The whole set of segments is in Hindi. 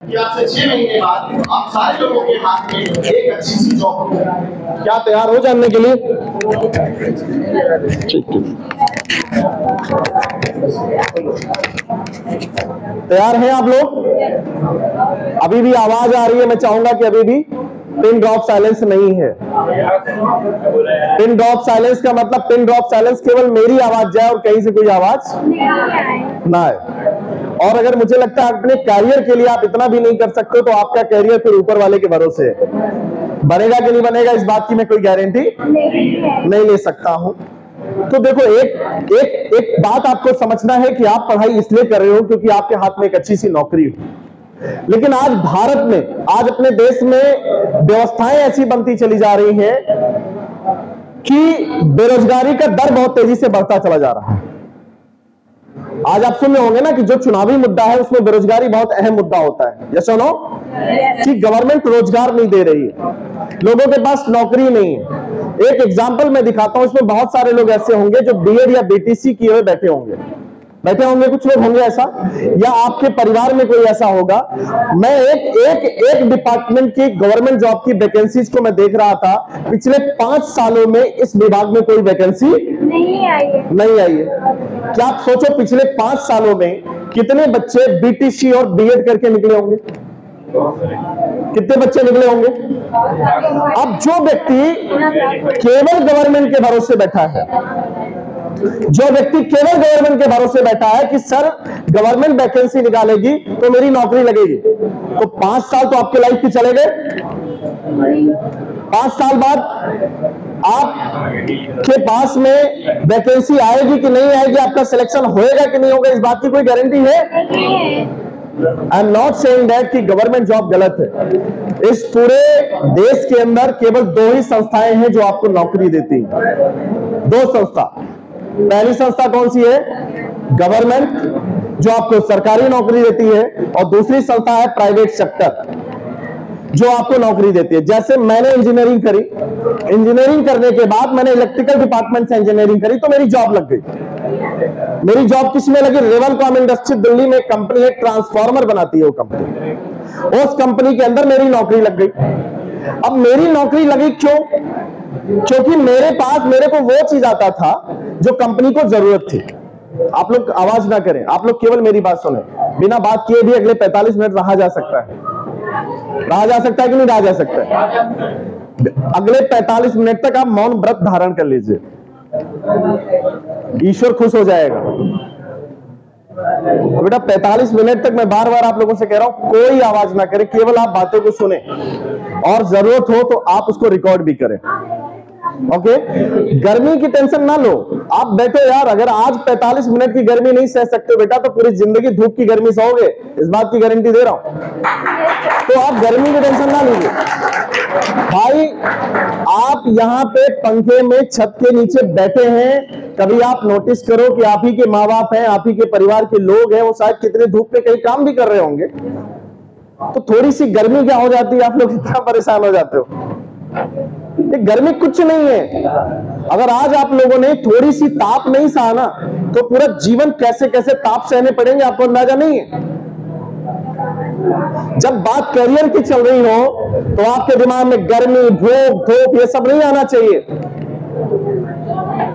कि आज से 6 महीने बाद आप सारे लोगों के हाथ में एक अच्छी सी जॉब हो। क्या तैयार हो जानने के लिए? तैयार हैं आप लोग? अभी भी आवाज आ रही है? मैं चाहूंगा कि अभी भी पिन ड्रॉप साइलेंस नहीं है। पिन ड्रॉप साइलेंस का मतलब पिन ड्रॉप साइलेंस केवल मेरी आवाज जाए और कहीं से कोई आवाज ना आए। और अगर मुझे लगता है अपने कैरियर के लिए आप इतना भी नहीं कर सकते तो आपका कैरियर फिर ऊपर वाले के भरोसे है। बनेगा कि नहीं बनेगा इस बात की मैं कोई गारंटी नहीं ले सकता हूं। तो देखो एक बात आपको समझना है कि आप पढ़ाई इसलिए कर रहे हो क्योंकि आपके हाथ में एक अच्छी सी नौकरी हो। लेकिन आज भारत में, आज अपने देश में व्यवस्थाएं ऐसी बनती चली जा रही हैं कि बेरोजगारी का दर बहुत तेजी से बढ़ता चला जा रहा है। आज आप सुन रहे होंगे ना कि जो चुनावी मुद्दा है उसमें बेरोजगारी बहुत अहम मुद्दा होता है। यस और नो? कि गवर्नमेंट रोजगार नहीं दे रही है, लोगों के पास नौकरी नहीं है। एक एग्जांपल मैं दिखाता हूं, इसमें बहुत सारे लोग ऐसे होंगे जो बीएड या बीटीसी किए हुए बैठे होंगे, कुछ लोग होंगे ऐसा, या आपके परिवार में कोई ऐसा होगा। मैं एक डिपार्टमेंट की गवर्नमेंट जॉब की वैकेंसीज को मैं देख रहा था, पिछले 5 सालों में इस विभाग में कोई वैकेंसी नहीं आई है। क्या आप सोचो पिछले 5 सालों में कितने बच्चे बीटीसी और बीएड करके निकले होंगे? कितने बच्चे निकले होंगे? अब जो व्यक्ति केवल गवर्नमेंट के भरोसे बैठा है, कि सर गवर्नमेंट वैकेंसी निकालेगी तो मेरी नौकरी लगेगी, तो 5 साल तो आपके लाइफ के चले गए। 5 साल बाद आपके पास में वैकेंसी आएगी कि नहीं आएगी, आपका सिलेक्शन होएगा कि नहीं होगा, इस बात की कोई गारंटी है? I am not saying that कि गवर्नमेंट जॉब गलत है। इस पूरे देश के अंदर केवल 2 ही संस्थाएं हैं जो आपको नौकरी देती हैं। 2 संस्था। पहली संस्था कौन सी है? गवर्नमेंट, जो आपको सरकारी नौकरी देती है, और दूसरी संस्था है प्राइवेट सेक्टर, जो आपको नौकरी देती है। जैसे मैंने इंजीनियरिंग करी, इंजीनियरिंग करने के बाद मैंने इलेक्ट्रिकल डिपार्टमेंट से इंजीनियरिंग करी तो मेरी जॉब लग गई। मेरी जॉब किसमें लगी? रेवलकॉम इंडस्ट्री दिल्ली में कंपनी है, ट्रांसफार्मर बनाती है वो कंपनी। उस कंपनी के अंदर मेरी नौकरी लग गई। अब मेरी नौकरी लगी क्यों? क्योंकि मेरे को वो चीज आता था जो कंपनी को जरूरत थी। आप लोग आवाज ना करें, आप लोग केवल मेरी बात सुने। बिना बात किए भी अगले 45 मिनट रहा जा सकता है। रहा जा सकता है कि नहीं रहा जा सकता है? अगले 45 मिनट तक आप मौन व्रत धारण कर लीजिए, ईश्वर खुश हो जाएगा। तो बेटा 45 मिनट तक मैं बार बार आप लोगों से कह रहा हूं, कोई आवाज ना करें, केवल आप बातों को सुने, और जरूरत हो तो आप उसको रिकॉर्ड भी करें। ओके? गर्मी की टेंशन ना लो, आप बैठो यार। अगर आज 45 मिनट की गर्मी नहीं सह सकते बेटा तो पूरी जिंदगी धूप की गर्मी सहोगे, इस बात की गारंटी दे रहा हूं। तो आप गर्मी की टेंशन ना लीजिए भाई। आप यहाँ पे पंखे में छत के नीचे बैठे हैं, कभी आप नोटिस करो कि आप ही के माँ बाप हैं, आप ही के परिवार के लोग हैं, वो शायद कितने धूप में कहीं काम भी कर रहे होंगे। तो थोड़ी सी गर्मी क्या हो जाती है, आप लोग इतना परेशान हो जाते हो। ये गर्मी कुछ नहीं है। अगर आज आप लोगों ने थोड़ी सी ताप नहीं सहा ना, तो पूरा जीवन कैसे कैसे ताप सहने पड़ेंगे आपको अंदाजा नहीं है। जब बात करियर की चल रही हो तो आपके दिमाग में गर्मी, भूख, धूप ये सब नहीं आना चाहिए।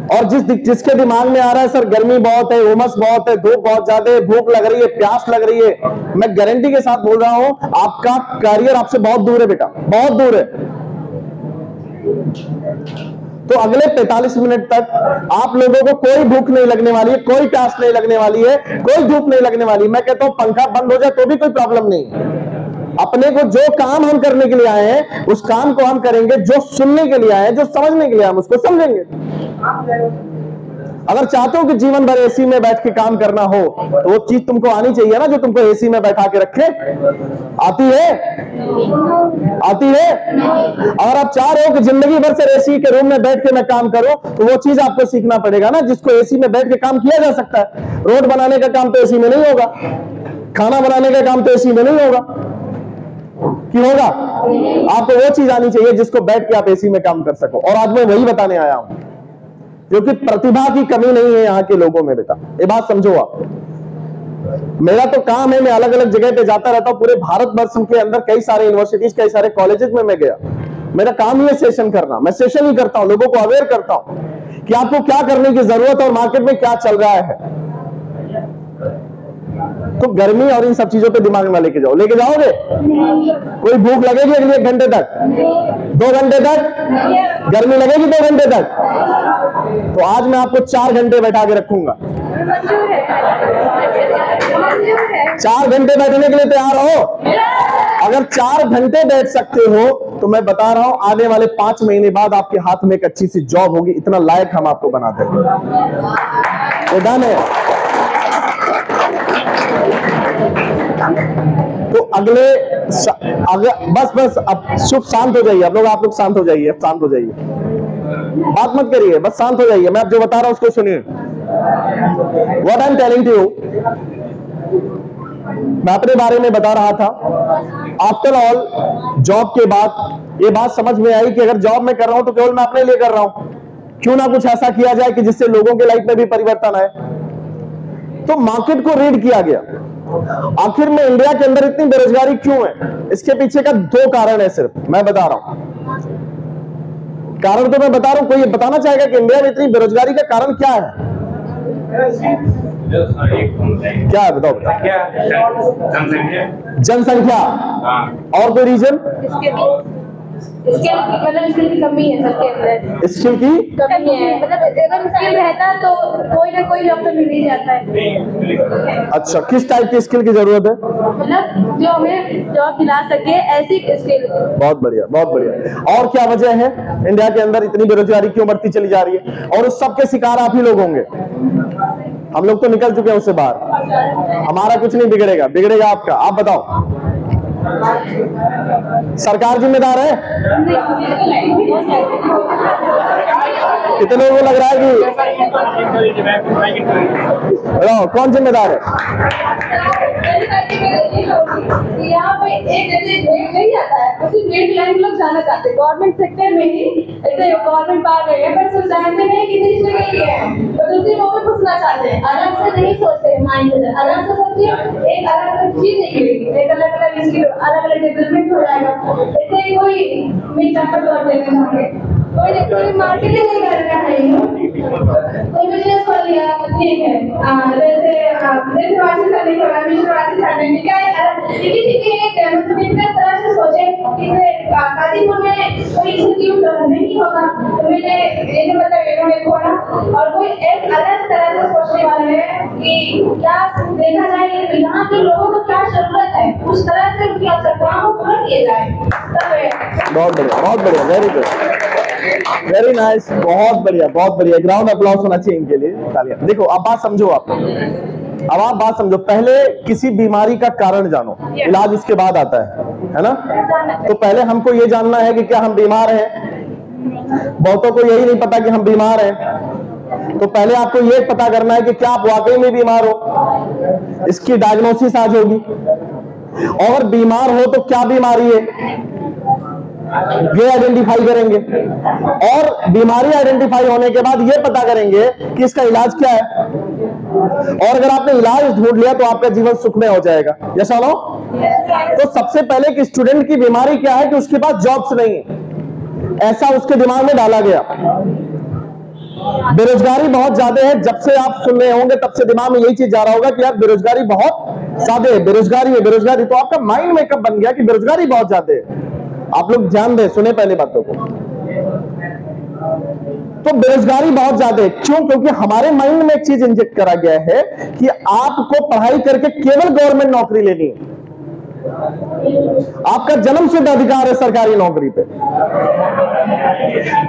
और जिसके दिमाग में आ रहा है सर गर्मी बहुत है, उमस बहुत है, धूप बहुत ज्यादा है, भूख लग रही है, प्यास लग रही है, मैं गारंटी के साथ बोल रहा हूं आपका करियर आपसे बहुत दूर है बेटा, बहुत दूर है। तो अगले 45 मिनट तक आप लोगों को कोई भूख नहीं लगने वाली है, कोई प्यास नहीं लगने वाली है, कोई धूप नहीं लगने वाली। मैं कहता हूं पंखा बंद हो जाए तो भी कोई प्रॉब्लम नहीं। अपने को जो काम हम करने के लिए आए हैं उस काम को हम करेंगे, जो सुनने के लिए आए हैं, जो समझने के लिए हम उसको समझेंगे। अगर चाहते हो कि जीवन भर एसी में बैठ के काम करना हो तो वो चीज तुमको आनी चाहिए ना जो तुमको एसी में बैठा के रखे। आती है? आती है? अगर आप चाह रहे हो कि जिंदगी भर से एसी के रूम में बैठ के मैं काम करूं तो वो चीज आपको सीखना पड़ेगा ना जिसको एसी में बैठ के काम किया जा सकता है। रोड बनाने का काम तो एसी में नहीं होगा, खाना बनाने का काम तो एसी में नहीं होगा, क्यों होगा? आपको वो चीज आनी चाहिए जिसको बैठ के आप एसी में काम कर सको। और आज मैं वही बताने आया हूं, क्योंकि प्रतिभा की कमी नहीं है यहाँ के लोगों में बेटा, ये बात समझो आप। मेरा तो काम है, मैं अलग अलग जगह पे जाता रहता हूँ, पूरे भारतवर्ष के अंदर कई सारे यूनिवर्सिटीज, कई सारे कॉलेजेस में मैं गया। मेरा काम ही है सेशन करना, मैं सेशन ही करता हूँ, लोगों को अवेयर करता हूँ कि आपको क्या करने की जरूरत है और मार्केट में क्या चल रहा है। तो गर्मी और इन सब चीजों पे दिमाग में लेके जाओ। लेके जाओगे? कोई भूख लगेगी अगले 1 घंटे तक, 2 घंटे तक गर्मी लगेगी, 2 घंटे तक? तो आज मैं आपको 4 घंटे बैठा के रखूंगा। 4 घंटे बैठने के लिए तैयार हो? अगर 4 घंटे बैठ सकते हो तो मैं बता रहा हूं आने वाले 5 महीने बाद आपके हाथ में एक अच्छी सी जॉब होगी। इतना लायक हम आपको बना देंगे। तो डन है। तो बस अब चुप शांत हो जाइए आप लोग शांत हो जाइए, शांत हो जाइए, बात मत करिए, बस शांत हो जाइए। मैं अब जो बता रहा हूं उसको सुनिए। What I am telling to you, मैं अपने बारे में बता रहा था। आफ्टर ऑल जॉब के बाद ये बात समझ में आई कि अगर जॉब में कर रहा हूं तो केवल मैं अपने लिए कर रहा हूं, क्यों ना कुछ ऐसा किया जाए कि जिससे लोगों के लाइफ में भी परिवर्तन आए। तो मार्केट को रीड किया गया, आखिर में इंडिया के अंदर इतनी बेरोजगारी क्यों है? इसके पीछे का 2 कारण है, सिर्फ मैं बता रहा हूं। कारण तो मैं बता रहा हूं, कोई ये बताना चाहेगा कि इंडिया में इतनी बेरोजगारी का कारण क्या है? क्या है बताओ? जनसंख्या। और कोई रीजन? स्किल की कमी है सबके अंदर। स्किल की कमी है, मतलब अगर स्किल रहता तो कोई ना कोई जॉब तो मिल ही जाता है। अच्छा, किस टाइप की स्किल की जरूरत है? मतलब जो हमें जॉब दिला सके ऐसी स्किल। बहुत बढ़िया, बहुत बढ़िया। और क्या वजह है इंडिया के अंदर इतनी बेरोजगारी क्यों बढ़ती चली जा रही है? और उस सब के शिकार आप ही लोग होंगे। हम लोग तो निकल चुके हैं उससे बाहर। हमारा कुछ नहीं बिगड़ेगा, बिगड़ेगा आपका। आप बताओ, सरकार जिम्मेदार है? कितने लोगों को लग रहा है कि कौन जिम्मेदार है? यहाँ पे एक नहीं आता है, उसी डेडलाइन लोग जाना चाहते हैं गवर्नमेंट सेक्टर में ही। ऐसे गवर्नमेंट पा गई है पर सब जानते नहीं कितनी जगह की है, बस उसी वो भी पूछना चाहते हैं। अलग से नहीं सोचते हैं, माइंड से अलग से सोचिए, एक अलग अलग चीज निकलेगी, एक अलग अलग स्किल, अलग अलग डेवलपमेंट हो जाएगा। ऐसे ही कोई मिड-टर्म कर देते हैं, कोई मार्केटिंग नहीं करना है, कोई बिजनेस खोल लिया, ठीक है, जैसे वाचिस करने के बाद वाचिस करने में क्या है, मतलब इतना तरह से सोचे कि काजीपुर में कोई इंस्टीट्यूट नहीं होगा, तो मैंने ये मतलब इन्होंने खोला और कोई एक अलग तरह से सोचने वाले हैं कि क्या देखा जाए यहाँ के लोगों को क्या जरूरत है, उस तरह से उनकी आवश्यकताओं को पूरा किया जाए। बहुत बढ़िया, बहुत बढ़िया, वेरी गुड, वेरी नाइस, बहुत बढ़िया, बहुत बढ़िया। ग्राउंड अप्लॉज होना चाहिए इनके लिए, तालियां। देखो अब बात समझो, अब आप बात समझो। पहले किसी बीमारी का कारण जानो, इलाज इसके बाद आता है ना? तो पहले हमको ये जानना है कि क्या हम बीमार हैं। बहुतों को यही नहीं पता कि हम बीमार हैं, तो पहले आपको ये पता करना है कि क्या आप वाकई में बीमार हो। इसकी डायग्नोसिस आज होगी, और बीमार हो तो क्या बीमारी है ये आइडेंटिफाई करेंगे, और बीमारी आइडेंटिफाई होने के बाद ये पता करेंगे कि इसका इलाज क्या है। और अगर आपने इलाज ढूंढ लिया तो आपका जीवन सुखमय हो जाएगा। यस और नो? तो सबसे पहले कि स्टूडेंट की बीमारी क्या है कि उसके पास जॉब्स नहीं है, ऐसा उसके दिमाग में डाला गया। बेरोजगारी बहुत ज्यादा है, जब से आप सुन रहे होंगे तब से दिमाग में यही चीज जा रहा होगा कि यार बेरोजगारी बहुत ज्यादा है, बेरोजगारी है, बेरोजगारी। तो आपका माइंड में कब बन गया कि बेरोजगारी बहुत ज्यादा है? आप लोग ध्यान दें, सुने पहले बातों को। तो बेरोजगारी बहुत ज्यादा है, क्यों? क्योंकि हमारे माइंड में एक चीज इंजेक्ट करा गया है कि आपको पढ़ाई करके केवल गवर्नमेंट नौकरी लेनी है। आपका जन्म सिद्ध अधिकार है सरकारी नौकरी पे,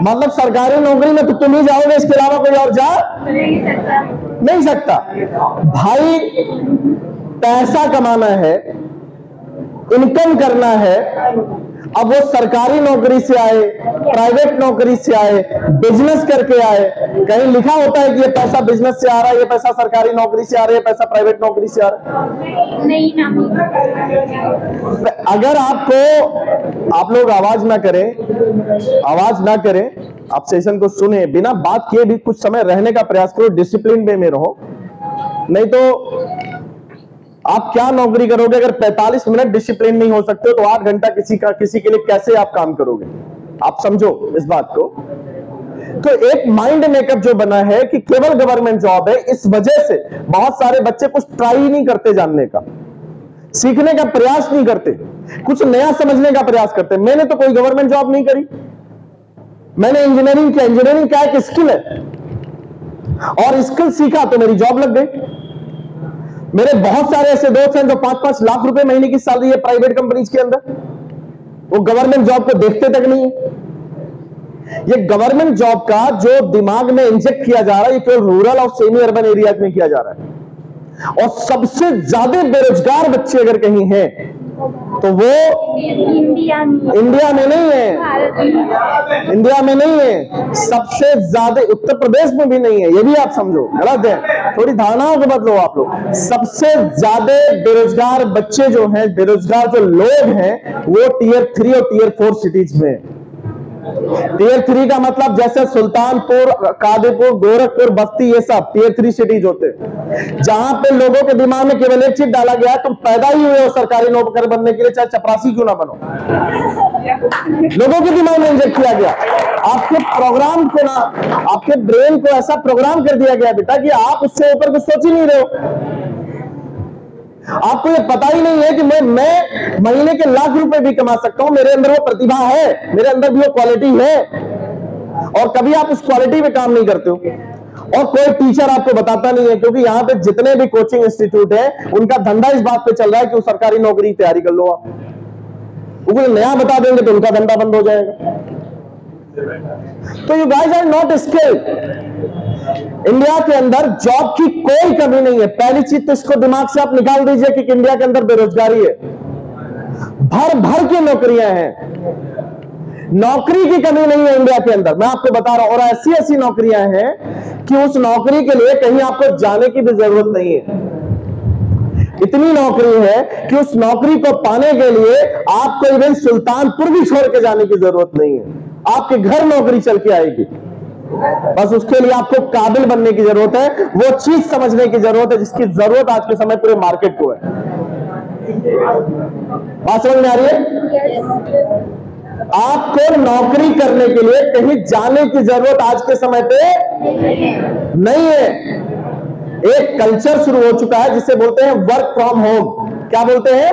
मतलब सरकारी नौकरी में तो तुम ही जाओगे, इसके अलावा कोई और जा नहीं सकता। भाई पैसा कमाना है, इनकम करना है, अब वो सरकारी नौकरी से आए, प्राइवेट नौकरी से आए, बिजनेस करके आए। कहीं लिखा होता है कि ये पैसा बिजनेस से आ रहा है, ये पैसा सरकारी नौकरी से आ रहा है, ये पैसा प्राइवेट नौकरी से आ रहा है? नहीं ना। अगर आपको, आप लोग आवाज ना करें, आवाज ना करें, आप सेशन को सुने, बिना बात किए भी कुछ समय रहने का प्रयास करो, डिसिप्लिन वे में रहो, नहीं तो आप क्या नौकरी करोगे अगर 45 मिनट डिसिप्लिन नहीं हो सकते हो, तो 8 घंटा किसी के लिए कैसे आप काम करोगे? आप समझो इस बात को। तो एक माइंड मेकअप जो बना है कि केवल गवर्नमेंट जॉब है, इस वजह से बहुत सारे बच्चे कुछ ट्राई नहीं करते, जानने का, सीखने का प्रयास नहीं करते, कुछ नया समझने का प्रयास करते। मैंने तो कोई गवर्नमेंट जॉब नहीं करी, मैंने इंजीनियरिंग किया। इंजीनियरिंग क्या एक स्किल है, और स्किल सीखा तो मेरी जॉब लग गई। मेरे बहुत सारे ऐसे दोस्त हैं जो 5-5 लाख रुपए महीने की सैलरी है प्राइवेट कंपनीज के अंदर, वो गवर्नमेंट जॉब को देखते तक नहीं है। ये गवर्नमेंट जॉब का जो दिमाग में इंजेक्ट किया जा रहा है, ये केवल रूरल और सेमी अर्बन एरियाज में किया जा रहा है। और सबसे ज्यादा बेरोजगार बच्चे अगर कहीं हैं तो वो इंडिया में नहीं है, इंडिया में नहीं है, सबसे ज्यादा उत्तर प्रदेश में भी नहीं है। ये भी आप समझो, गलत है, थोड़ी धारणाओं को बदलो आप लोग। सबसे ज्यादा बेरोजगार बच्चे जो हैं, बेरोजगार जो लोग हैं, वो टियर 3 और टियर 4 सिटीज में। टियर 3 का मतलब जैसे सुल्तानपुर, कादीपुर, गोरखपुर, बस्ती, ये सब टियर 3 सिटीज होते हैं, जहां पे लोगों के दिमाग में केवल एक चीज डाला गया है, तुम पैदा ही हुए हो सरकारी नौकर बनने के लिए, चाहे चपरासी क्यों ना बनो। लोगों के दिमाग में इंजेक्ट किया गया, आपके प्रोग्राम को ना, आपके ब्रेन को ऐसा प्रोग्राम कर दिया गया बेटा कि आप उससे ऊपर कुछ सोच ही नहीं रहे हो। आपको ये पता ही नहीं है कि मैं महीने के लाख रुपए भी कमा सकता हूं, मेरे अंदर वो प्रतिभा है, मेरे अंदर भी वो क्वालिटी है, और कभी आप उस क्वालिटी पे काम नहीं करते हो, और कोई टीचर आपको बताता नहीं है। क्योंकि यहाँ पे जितने भी कोचिंग इंस्टीट्यूट है, उनका धंधा इस बात पे चल रहा है कि वो सरकारी नौकरी की तैयारी कर लो। आप वो नया बता देंगे तो उनका धंधा बंद हो जाएगा। तो you guys are not skilled. India के अंदर जॉब की कोई कमी नहीं है। पहली चीज तो इसको दिमाग से आप निकाल दीजिए कि इंडिया के अंदर बेरोजगारी है, भर भर की नौकरियां हैं, नौकरी की कमी नहीं है इंडिया के अंदर, मैं आपको बता रहा हूं। और ऐसी ऐसी नौकरियां हैं कि उस नौकरी के लिए कहीं आपको जाने की भी जरूरत नहीं है। इतनी नौकरी है कि उस नौकरी को पाने के लिए आपको इवन सुल्तानपुर भी छोड़ के जाने की जरूरत नहीं है, आपके घर नौकरी चल के आएगी। बस उसके लिए आपको काबिल बनने की जरूरत है, वो चीज समझने की जरूरत है जिसकी जरूरत आज के समय पूरे मार्केट को है। बात समझ में आ रही है? आपको नौकरी करने के लिए कहीं जाने की जरूरत आज के समय पे नहीं है। एक कल्चर शुरू हो चुका है जिसे बोलते हैं वर्क फ्रॉम होम। क्या बोलते हैं?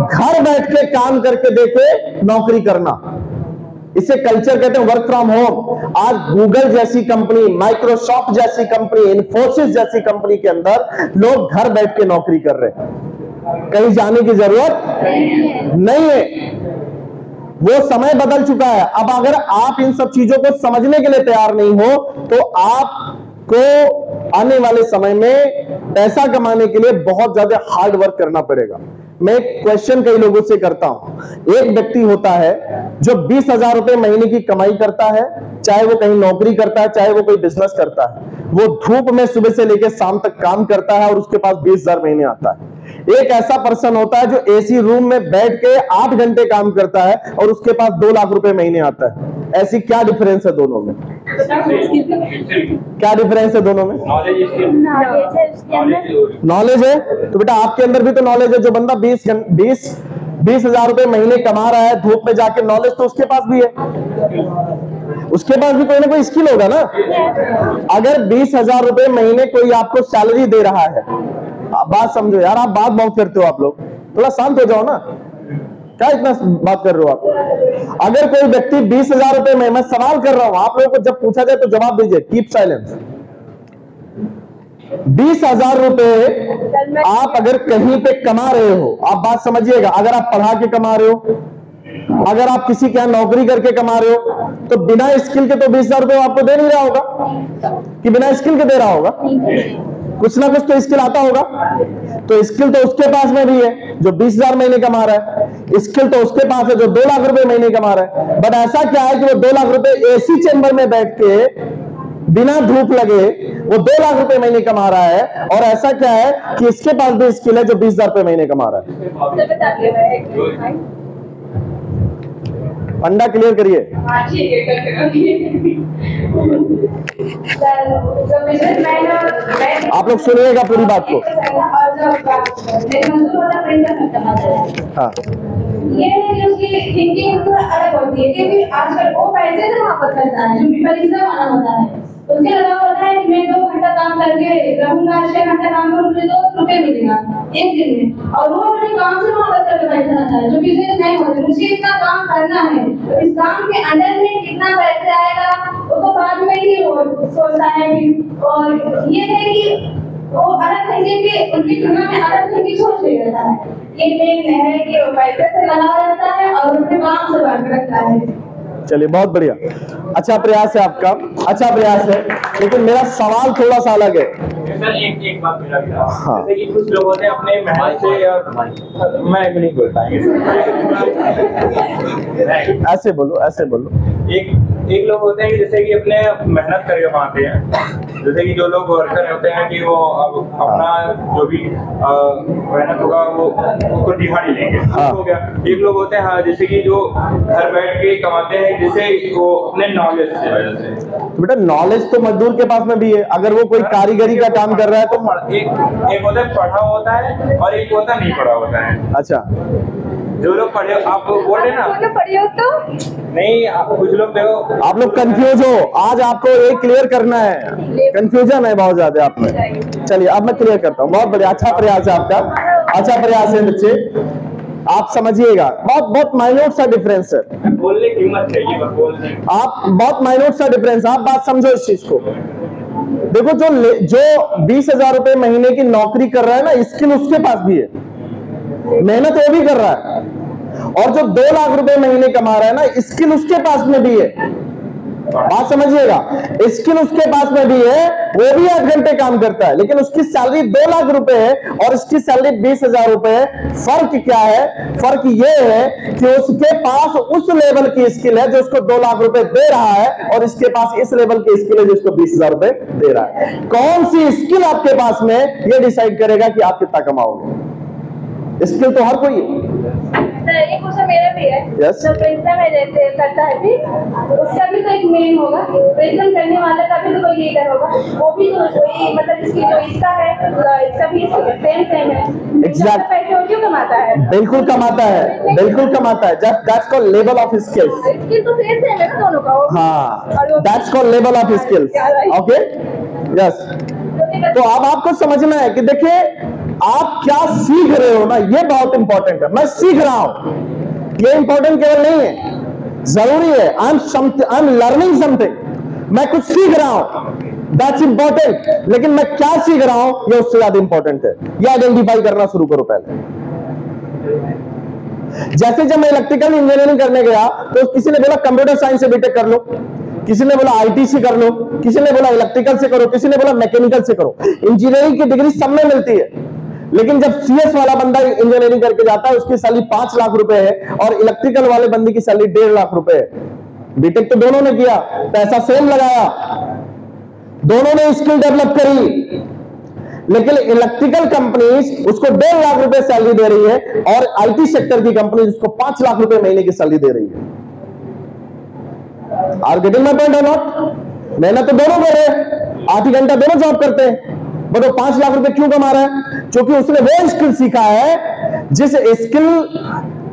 घर बैठ के काम करके देखे नौकरी करना, इसे कल्चर कहते हैं, वर्क फ्रॉम होम। आज गूगल जैसी कंपनी, माइक्रोसॉफ्ट जैसी कंपनी, इन्फोसिस जैसी कंपनी के अंदर लोग घर बैठ के नौकरी कर रहे हैं, कहीं जाने की जरूरत नहीं है। वो समय बदल चुका है। अब अगर आप इन सब चीजों को समझने के लिए तैयार नहीं हो तो आपको आने वाले समय में पैसा कमाने के लिए बहुत ज्यादा हार्ड वर्क करना पड़ेगा। मैं एक क्वेश्चन कई लोगों से करता हूं। एक व्यक्ति होता है जो 20,000 रुपए महीने की कमाई करता है, चाहे वो कहीं नौकरी करता है, चाहे वो कोई बिजनेस करता है, वो धूप में सुबह से लेकर शाम तक काम करता है और उसके पास 20,000 महीने आता है। एक ऐसा पर्सन होता है जो एसी रूम में बैठ के 8 घंटे काम करता है और उसके पास 2 लाख रुपए महीने आता है। ऐसी क्या डिफरेंस है दोनों में? क्या डिफरेंस है दोनों में? नॉलेज है। तो बेटा आपके अंदर भी तो नॉलेज है। जो बंदा 20,000 रुपए महीने कमा रहा है धूप में जाके, नॉलेज तो उसके पास भी है, उसके पास भी कोई ना कोई स्किल होगा ना। अगर 20,000 रुपए महीने कोई आपको सैलरी दे रहा है, बात समझो यार, आप बात बहुत करते हो, आप लोग थोड़ा शांत हो जाओ ना, क्या इतना बात कर रहे हो आप? अगर कोई व्यक्ति 20,000 रुपए में, मैं सवाल कर रहा हूं आप लोगों को, जब पूछा जाए तो जवाब दीजिए, कीप साइलेंस। 20,000 रुपए आप अगर कहीं पे कमा रहे हो, आप बात समझिएगा, अगर आप पढ़ा के कमा रहे हो, अगर आप किसी के यहां नौकरी करके कमा रहे हो, तो बिना स्किल के तो 20,000 रुपए आपको दे नहीं रहा होगा कि बिना स्किल के दे रहा होगा? कुछ ना कुछ तो स्किल आता होगा। तो स्किल तो उसके पास में भी है जो 20,000 महीने कमा रहा है, स्किल तो उसके पास है जो 2 लाख रुपए महीने कमा रहा है। बट ऐसा क्या है कि वो 2 लाख रुपए एसी चैम्बर में बैठ के बिना धूप लगे वो 2 लाख रुपए महीने कमा रहा है, और ऐसा क्या है कि इसके पास भी स्किल है जो 20,000 रुपए महीने कमा रहा है? फंडा क्लियर करिए। जो बिजनेसमैन और आप लोग सुनिएगा पूरी बात को। और जो मजदूर वाला प्रिंटर कमाता है, हाँ, ये है कि उसकी थिंकिंग थोड़ा अलग होती है, क्योंकि आजकल वो पैसे से वापस करता है, जो परिश्रम वाला होता है उसके लगाव होता है कि मैं 2 घंटा काम करके रहूंगा, 6 घंटा काम करूँ, मुझे 2 रुपए मिलेगा एक दिन में, और वो अपने काम से वापस करके बैठा रहता है। जो बिजनेस नहीं होते मुझे इतना काम करना है, तो इस काम के अंडर में कितना पैसे आएगा वो तो बाद में ही वो सोचता है। और ये है कि वो अलग तरीके के उनकी तुलना में अलग तरीके की सोच ले रहता है। ये मेन है कि वो पैसे से लगा रहता है और अपने काम से बात रखता है। चलिए बहुत बढ़िया, अच्छा प्रयास है आपका, अच्छा प्रयास है, लेकिन मेरा सवाल थोड़ा सा अलग है। सर एक बात मेरा भी था, हाँ। जैसे कि कुछ लोग होते हैं अपने मेहनत से, या मैं भी नहीं बोल पाएंगे, ऐसे बोलो, ऐसे बोलो। एक लोग होते हैं कि जैसे कि अपने मेहनत करके कमाते हैं, जैसे कि जो लोग वर्कर होते हैं कि वो अब अपना जो भी मेहनत होगा वो उसको दिहाड़ी लेंगे, हाँ। हो गया। एक लोग होते हैं हाँ, जैसे कि जो घर बैठ के कमाते हैं, जैसे वो अपने नॉलेज से वजह से। बेटा नॉलेज तो मजदूर के पास में भी है, अगर वो कोई कारीगरी का काम कर रहा है तो एक होता है पढ़ा होता है और एक होता नहीं पढ़ा होता है। अच्छा, जो लोग पढ़े, आप बोल रहे ना पढ़े हो तो नहीं, कुछ लोग देखो आप लोग कंफ्यूज हो, आज आपको ये क्लियर करना है, कंफ्यूजन है बहुत ज्यादा आप में। चलिए अब मैं क्लियर करता हूँ, बहुत बढ़िया, अच्छा प्रयास है आपका, अच्छा प्रयास है बच्चे, आप समझिएगा, बहुत बहुत माइन्यूट सा डिफरेंस है, बोलने की हिम्मत चाहिए, बस बोलने आप बहुत माइन्यूट सा डिफरेंस, आप बात समझो इस चीज को। देखो जो 20,000 रुपए महीने की नौकरी कर रहा है ना, स्किल उसके पास भी है, मेहनत वो भी कर रहा है, और जो 2 लाख रुपए महीने कमा रहा है ना, स्किल उसके पास में भी है, बात समझिएगा, स्किल उसके पास में भी है, वो भी 8 घंटे काम करता है, लेकिन उसकी सैलरी 2 लाख रुपए है और इसकी सैलरी 20,000 रुपए है। फर्क क्या है? फर्क ये है कि उसके पास उस लेवल की स्किल है जो उसको 2 लाख रुपए दे रहा है, और इसके पास इस लेवल की स्किल है जो उसको 20,000 रुपए दे रहा है। कौन सी स्किल आपके पास में ये डिसाइड करेगा कि आप कितना कमाओगे। स्किल तो हर कोई है। सर एक क्वेश्चन मेरा भी है। Yes. जो परिश्रम है जैसे करता है भी, उसका भी तो एक मेन होगा, परिश्रम करने वाले का भी तो कोई लीडर होगा, वो भी तो वही मतलब इसकी जो इसका है इसका भी सेम है। Exact. पैसे वो क्यों कमाता है? बिल्कुल कमाता है, बिल्कुल कमाता है, that's called level of skills. Skill तो सेम है ना दोनों का। हाँ, that's called level of skills. Okay, yes. तो अब आपको समझना है कि देखिए आप क्या सीख रहे हो ना, ये बहुत इंपॉर्टेंट है। मैं सीख रहा हूं, ये इंपॉर्टेंट केवल नहीं है, जरूरी है। आई एम लर्निंग समथिंग, मैं कुछ सीख रहा हूं, दैट्स इंपॉर्टेंट, लेकिन मैं क्या सीख रहा हूं ये उससे ज्यादा इंपॉर्टेंट है। ये आइडेंटिफाई करना शुरू करो पहले। जैसे जब मैं इलेक्ट्रिकल इंजीनियरिंग करने गया तो किसी ने बोला कंप्यूटर साइंस से बीटेक कर लो, किसी ने बोला आईटी से कर लो, किसी ने बोला इलेक्ट्रिकल से करो, किसी ने बोला मैकेनिकल से करो। इंजीनियरिंग की डिग्री सब में मिलती है, लेकिन जब सीएस वाला बंदा इंजीनियरिंग करके जाता है उसकी सैलरी 5 लाख रुपए है और इलेक्ट्रिकल वाले बंदे की सैलरी 1.5 लाख रुपए है। बीटेक तो दोनों ने किया, पैसा सेम लगाया, दोनों ने स्किल डेवलप करी, लेकिन इलेक्ट्रिकल कंपनीज उसको 1.5 लाख रुपए सैलरी दे रही है और आईटी सेक्टर की कंपनी उसको 5 लाख रुपए महीने की सैलरी दे रही है। आर गेटिंग माय पॉइंट और नॉट? मेहनत तो दोनों कर रहे हैं, 8 घंटा दोनों जॉब करते हैं, बट वो 5 लाख रुपए क्यों कमा रहा है? क्योंकि उसने वो स्किल सीखा है जिस स्किल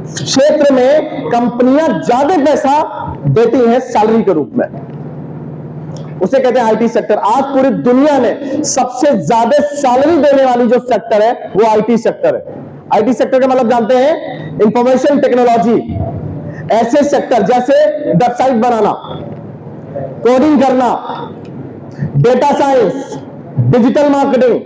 क्षेत्र में कंपनियां ज्यादा पैसा देती हैं सैलरी के रूप में, उसे कहते हैं आईटी सेक्टर। आज पूरी दुनिया में सबसे ज्यादा सैलरी देने वाली जो सेक्टर है वो आईटी सेक्टर है। आईटी सेक्टर का मतलब जानते हैं? इंफॉर्मेशन टेक्नोलॉजी, ऐसे सेक्टर जैसे वेबसाइट बनाना, कोडिंग करना, डेटा साइंस, डिजिटल मार्केटिंग,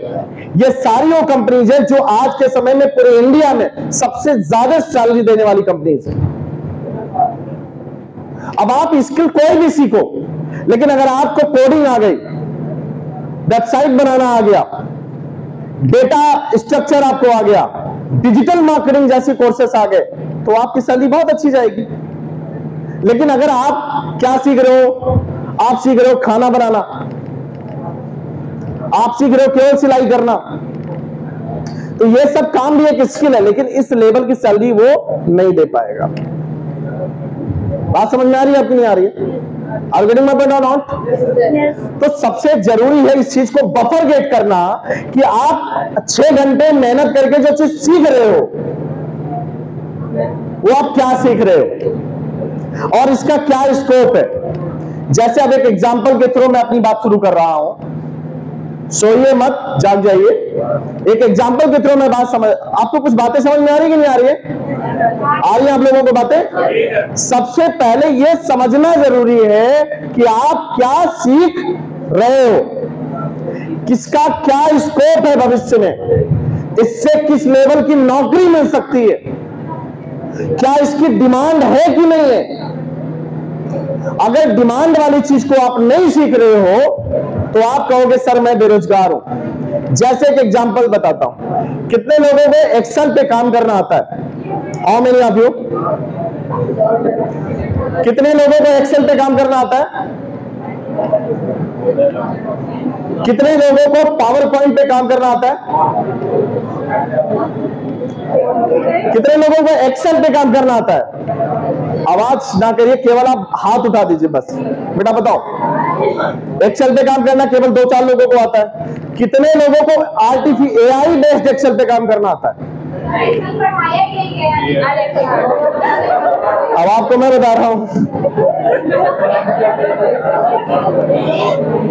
ये सारी वो कंपनीज है जो आज के समय में पूरे इंडिया में सबसे ज्यादा सैलरी देने वाली कंपनीज है। अब आप स्किल कोई भी सीखो, लेकिन अगर आपको कोडिंग आ गई, वेबसाइट बनाना आ गया, डेटा स्ट्रक्चर आपको आ गया, डिजिटल मार्केटिंग जैसे कोर्सेस आ गए, तो आपकी सैलरी बहुत अच्छी जाएगी। लेकिन अगर आप क्या सीख रहे हो? आप सीख रहे हो खाना बनाना, आप सीख रहे हो केवल सिलाई करना, तो ये सब काम भी एक स्किल है, लेकिन इस लेवल की सैलरी वो नहीं दे पाएगा। बात समझ में आ रही है आपकी? नहीं आ रही है? आर गेटिंग माय पॉइंट और नॉट? तो सबसे जरूरी है इस चीज को बफर गेट करना कि आप 6 घंटे मेहनत करके जो चीज सीख रहे हो वो आप क्या सीख रहे हो और इसका क्या स्कोप है। जैसे अब एक एग्जांपल के थ्रू मैं अपनी बात शुरू कर रहा हूं, सोइए मत, जाग जाइए। एक एग्जांपल के थ्रू मैं बात समझ, आपको कुछ बातें समझ में आ रही कि नहीं आ रही है? आ रही है आप लोगों को बातें? सबसे पहले यह समझना जरूरी है कि आप क्या सीख रहे हो, किसका क्या स्कोप है भविष्य में, इससे किस लेवल की नौकरी मिल सकती है, क्या इसकी डिमांड है कि नहीं है। अगर डिमांड वाली चीज को आप नहीं सीख रहे हो तो आप कहोगे सर मैं बेरोजगार हूं। जैसे एक एग्जांपल बताता हूं, कितने लोगों को एक्सेल पे काम करना आता है? How many of you? कितने लोगों को एक्सेल पे काम करना आता है? कितने लोगों को पावर पॉइंट पे काम करना आता है? कितने लोगों को एक्सेल पे काम करना आता है? आवाज ना करिए, केवल आप हाथ उठा दीजिए बस। बेटा बताओ, एक्सेल पे काम करना केवल 2-4 लोगों को आता है। कितने लोगों को AI बेस्ड एक्सेल पे काम करना आता है? अब आपको मैं बता रहा हूं,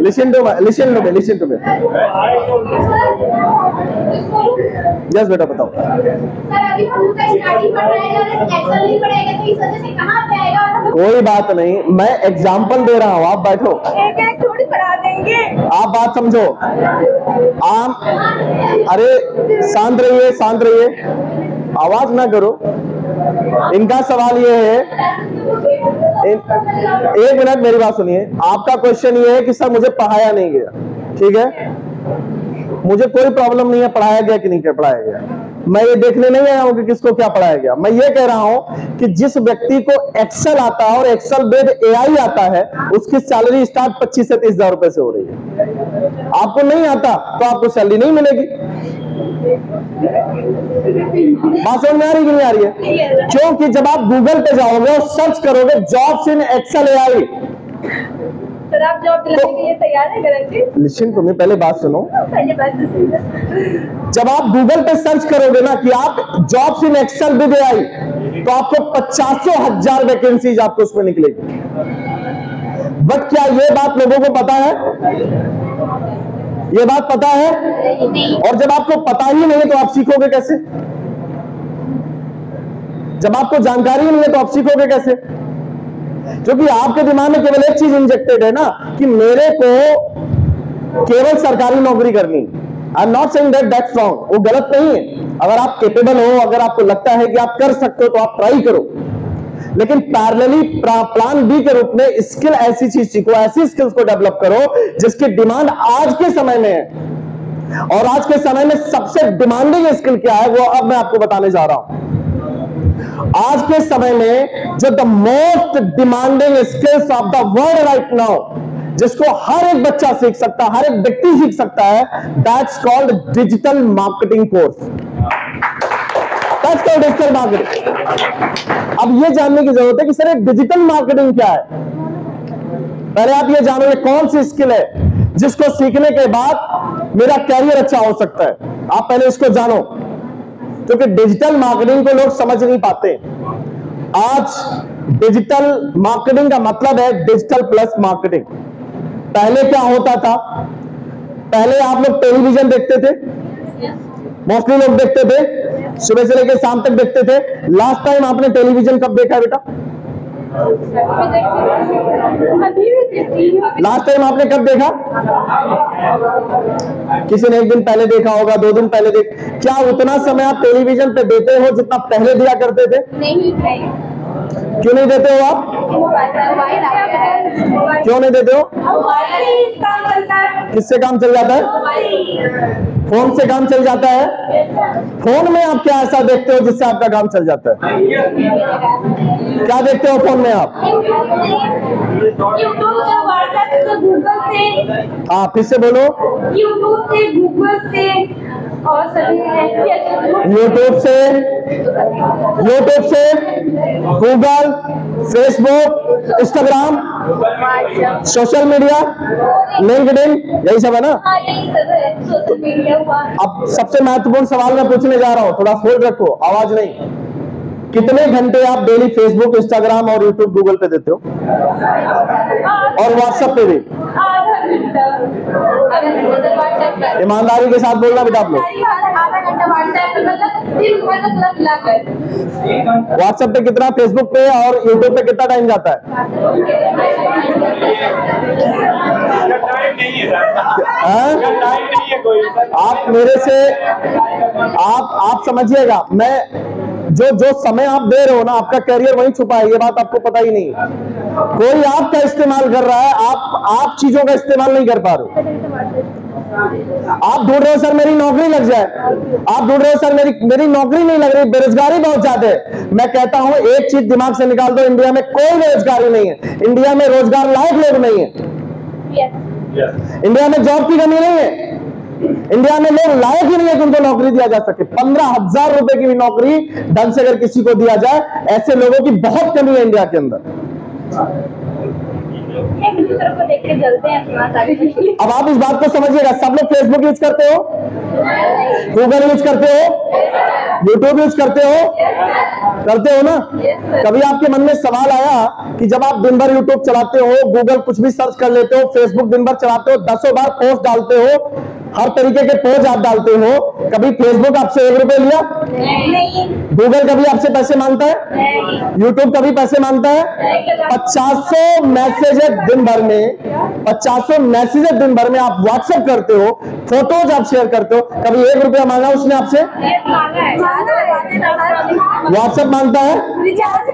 लिसन टू मी। यस बेटा बताओ। कोई बात नहीं, मैं एग्जाम्पल दे रहा हूं, आप बैठो। एक थोड़ी पढ़ा देंगे, आप बात समझो। अरे शांत रहिए, शांत रहिए, आवाज ना करो। इनका सवाल ये है, एक मिनट मेरी बात सुनिए। आपका क्वेश्चन ये है कि सर मुझे पढ़ाया नहीं गया। ठीक है, मुझे कोई प्रॉब्लम नहीं है पढ़ाया गया कि नहीं पढ़ाया गया। मैं ये देखने नहीं आया हूं कि किसको क्या पढ़ाया गया। मैं ये कह रहा हूं कि जिस व्यक्ति को एक्सेल आता है और एक्सेल बेस्ड AI आता है, उसकी सैलरी स्टार्ट 25 से 30 हजार रुपए से हो रही है। आपको नहीं आता तो आपको सैलरी नहीं मिलेगी। बात समझ में आ रही कि नहीं आ रही है? क्योंकि जब आप गूगल पे जाओगे और सर्च करोगे jobs in Excel AI, sir आप जॉब दिलाने के लिए तैयार है गारंटी? लिसन टू मी, पहले बात सुनो। पहले बात तो सुनो। जब आप गूगल पे सर्च करोगे ना कि आप jobs in Excel with AI, तो आपको 50,000 वैकेंसीज आपको उसमें निकलेगी। बट क्या ये बात लोगों को पता है? ये बात पता है? और जब आपको पता ही नहीं है तो आप सीखोगे कैसे? जब आपको जानकारी ही नहीं है तो आप सीखोगे कैसे? क्योंकि आपके दिमाग में केवल एक चीज इंजेक्टेड है ना कि मेरे को केवल सरकारी नौकरी करनी। I am not saying that's wrong, वो गलत नहीं है। अगर आप कैपेबल हो, अगर आपको लगता है कि आप कर सकते हो तो आप ट्राई करो, लेकिन पैरेलली प्लान बी के रूप में स्किल, ऐसी चीज सीखो, ऐसी स्किल्स को डेवलप करो जिसकी डिमांड आज के समय में है। और आज के समय में सबसे डिमांडिंग स्किल क्या है वो अब मैं आपको बताने जा रहा हूं। आज के समय में जो the most demanding skills of the world right now, जिसको हर एक बच्चा सीख सकता है, हर एक व्यक्ति सीख सकता है, that's called digital marketing course. That's called digital marketing. अब ये जानने की जरूरत है कि सर डिजिटल मार्केटिंग क्या है। पहले आप ये जानो ये कौन सी स्किल है जिसको सीखने के बाद मेरा कैरियर अच्छा हो सकता है। आप पहले इसको जानो, क्योंकि डिजिटल मार्केटिंग को लोग समझ नहीं पाते। आज डिजिटल मार्केटिंग का मतलब है डिजिटल प्लस मार्केटिंग। पहले क्या होता था? पहले आप लोग टेलीविजन देखते थे, मोस्टली लोग देखते थे, सुबह से लेकर शाम तक देखते थे। लास्ट टाइम आपने टेलीविजन कब देखा बेटा? लास्ट टाइम आपने कब देखा? किसी ने 1 दिन पहले देखा होगा, 2 दिन पहले क्या उतना समय आप टेलीविजन पे देते हो जितना पहले दिया करते थे? नहीं। क्यों नहीं देते हो आप? क्यों नहीं देते हो? किससे काम चल जाता है? फोन से काम चल जाता है। फोन में आप क्या ऐसा देखते हो जिससे आपका काम चल जाता है? क्या देखते हो फोन में आप? यूट्यूब से, व्हाट्सएप से, गूगल से। हाँ फिर से बोलो। यूट्यूब से, गूगल से और सभी यूट्यूब से, Google, Facebook, Instagram, social media, LinkedIn, यही सब है ना। हाँ, यही सब है, सोशल मीडिया हुआ। अब सबसे महत्वपूर्ण सवाल मैं पूछने जा रहा हूं, थोड़ा होल्ड रखो, आवाज नहीं। कितने घंटे आप डेली फेसबुक, इंस्टाग्राम और यूट्यूब, गूगल पे देते हो, और व्हाट्सएप पे भी? आधा घंटा व्हाट्सएप पर। ईमानदारी के साथ बोलना बेटा आप लोग। आधा घंटा व्हाट्सएप पे, मतलब दिन भर का पूरा मिलाकर। व्हाट्सएप पे कितना, फेसबुक पे और यूट्यूब पे कितना टाइम जाता है? टाइम नहीं है सर, हाँ? टाइम नहीं है कोई। आप मेरे से आप समझिएगा, मैं जो समय आप दे रहे हो ना, आपका कैरियर वहीं छुपा है, ये बात आपको पता ही नहीं। कोई आपका इस्तेमाल कर रहा है, आप चीजों का इस्तेमाल नहीं कर पा रहे हो। आप ढूंढ रहे हो सर मेरी नौकरी लग जाए, आप ढूंढ रहे हो सर मेरी नौकरी नहीं लग रही, बेरोजगारी बहुत ज्यादा है। मैं कहता हूं एक चीज दिमाग से निकाल दो, इंडिया में कोई बेरोजगारी नहीं है, इंडिया में रोजगार लायक लोग नहीं है, इंडिया में जॉब की कमी नहीं है, इंडिया में लोग लायक ही नहीं है कि उनको नौकरी दिया जा सके। 15,000 रुपए की भी नौकरी ढंग से अगर किसी को दिया जाए, ऐसे लोगों की बहुत कमी है इंडिया के अंदर। एक दूसरे को देख के जलते हैं। अब आप इस बात को समझिएगा, सब लोग फेसबुक यूज करते हो, गूगल यूज करते हो, यूट्यूब यूज करते हो ना? कभी आपके मन में सवाल आया कि जब आप दिन भर यूट्यूब चलाते हो, गूगल कुछ भी सर्च कर लेते हो, फेसबुक दिन भर चलाते हो, 10 बार पोस्ट डालते हो, हर तरीके के पोस्ट आप डालते हो, कभी फेसबुक आपसे 1 रुपए लिया? नहीं। गूगल कभी आपसे पैसे मांगता है? यूट्यूब कभी पैसे मांगता है? 500 मैसेज दिन भर में, 500 मैसेज दिन भर में आप व्हाट्सएप करते हो, फोटोज आप शेयर करते हो, कभी 1 रुपया मांगा उसने आपसे? व्हाट्सएप मांगता है? रिचार्ज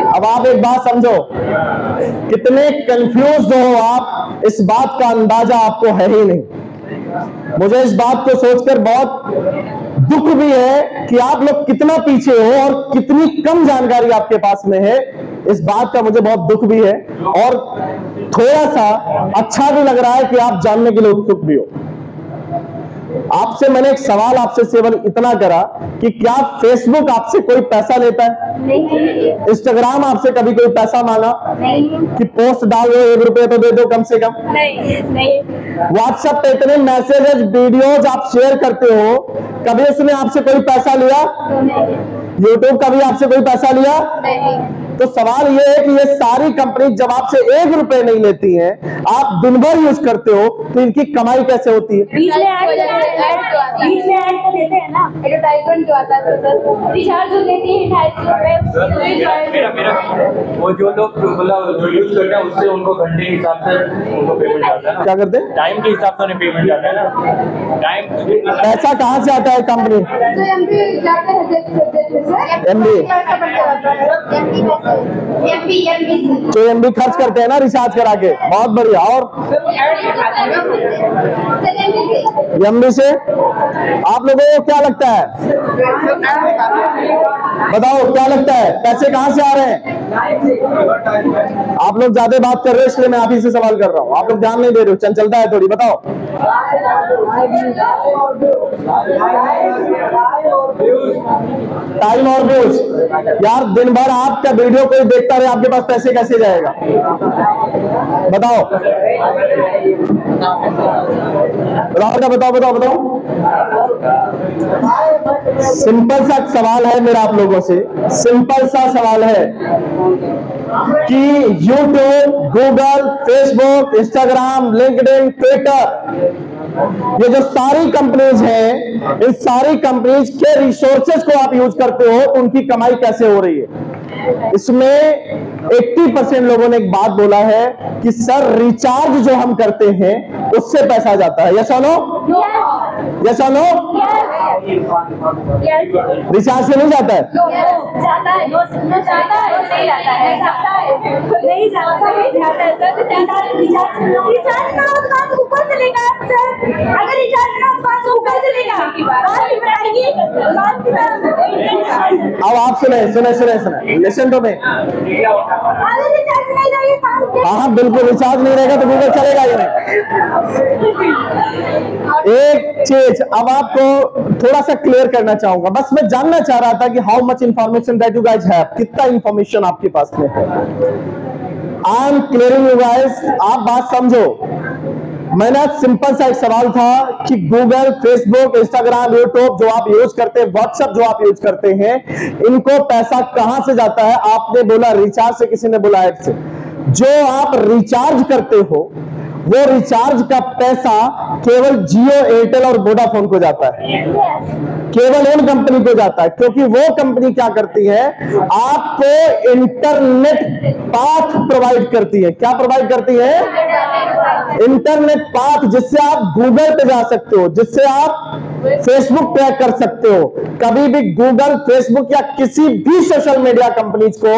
अब आप एक बात समझो, कितने कंफ्यूज हो आप, इस बात का अंदाजा आपको है ही नहीं। मुझे इस बात को सोचकर बहुत दुख भी है कि आप लोग कितना पीछे हो और कितनी कम जानकारी आपके पास में है, इस बात का मुझे बहुत दुख भी है, और थोड़ा सा अच्छा भी लग रहा है कि आप जानने के लिए उत्सुक भी हो। आपसे मैंने एक सवाल आपसे केवल इतना करा कि क्या फेसबुक आपसे कोई पैसा लेता है? नहीं। इंस्टाग्राम आपसे कभी कोई पैसा मांगा नहीं। कि पोस्ट डाल दो 1 रुपये तो दे दो कम से कम? नहीं। व्हाट्सएप पे इतने मैसेजेस, वीडियोज आप शेयर करते हो, कभी उसने आपसे कोई पैसा लिया? यूट्यूब का भी आपसे कोई पैसा लिया? नहीं। तो सवाल ये है कि ये सारी कंपनी जब आपसे 1 रुपए नहीं लेती हैं, आप दिन भर यूज करते हो, तो इनकी कमाई कैसे होती है? बीच में ऐड तो देते हैं ना, एडवर्टाइजमेंट जो आता है सर, रिचार्ज जो देती है 250 रुपए। वो जो लोग मतलब जो यूज करते हैं उससे उनको घंटे के हिसाब से उनको पेमेंट आता है ना। क्या करते हैं? टाइम के हिसाब से उन्हें पेमेंट आता है ना। टाइम पैसा कहाँ से आता है कंपनी? तो एमबी जाते हैं, एमबी एमबी जो एमबी खर्च करते हैं ना रिचार्ज करा के, बहुत बढ़िया। और एमबी से आप लोगों को क्या लगता है, बताओ क्या लगता है, पैसे कहाँ से आ रहे हैं? आप लोग ज्यादा बात कर रहे हो इसलिए मैं आप ही से सवाल कर रहा हूँ, आप लोग ध्यान नहीं दे रहे हो, चलता है थोड़ी, बताओ। टाइम और व्यूज। यार दिन भर आपका वीडियो कोई देखता रहे, आपके पास पैसे कैसे जाएगा? बताओ बताओ। सिंपल सा सवाल है मेरा आप लोगों से, सिंपल सा सवाल है कि YouTube, Google, Facebook, Instagram, LinkedIn, Twitter, ये जो सारी कंपनीज हैं, इन सारी कंपनीज के रिसोर्सेज को आप यूज करते हो, तो उनकी कमाई कैसे हो रही है? इसमें 80% लोगों ने एक बात बोला है कि सर रिचार्ज जो हम करते हैं उससे पैसा जाता है। यस और नो? यस और नो? रिचार्ज से नहीं जाता है? जाता है, नहीं जाता है। रिचार्ज ना हो तो ऊपर चलेगा सर, अगर रिचार्ज ना हो तो ऊपर चलेगा। अब आप सुने सुने सुने सुने, लिसन टू मी। हाँ बिल्कुल, रिचार्ज नहीं रहेगा तो गूगल चलेगा ही नहीं। एक चीज अब आपको थोड़ा सा क्लियर करना चाहूंगा, बस मैं जानना चाह रहा था कि how much information that you guys have, कितना इंफॉर्मेशन आपके पास में है। I am clearing you guys, आप बात समझो। मैंने सिंपल सा एक सवाल था कि गूगल, फेसबुक, इंस्टाग्राम, यूट्यूब जो आप यूज करते हैं, व्हाट्सएप जो आप यूज करते हैं, इनको पैसा कहां से जाता है? आपने बोला रिचार्ज से, किसी ने बोला ऐड से। जो आप रिचार्ज करते हो वो रिचार्ज का पैसा केवल जियो, एयरटेल और वोडाफोन को जाता है, केवल उन कंपनी को जाता है, क्योंकि वो कंपनी क्या करती है, आपको इंटरनेट पाथ प्रोवाइड करती है। क्या प्रोवाइड करती है? इंटरनेट पाथ, जिससे आप गूगल पे जा सकते हो, जिससे आप फेसबुक ट्रैक कर सकते हो। कभी भी गूगल, फेसबुक या किसी भी सोशल मीडिया कंपनीज को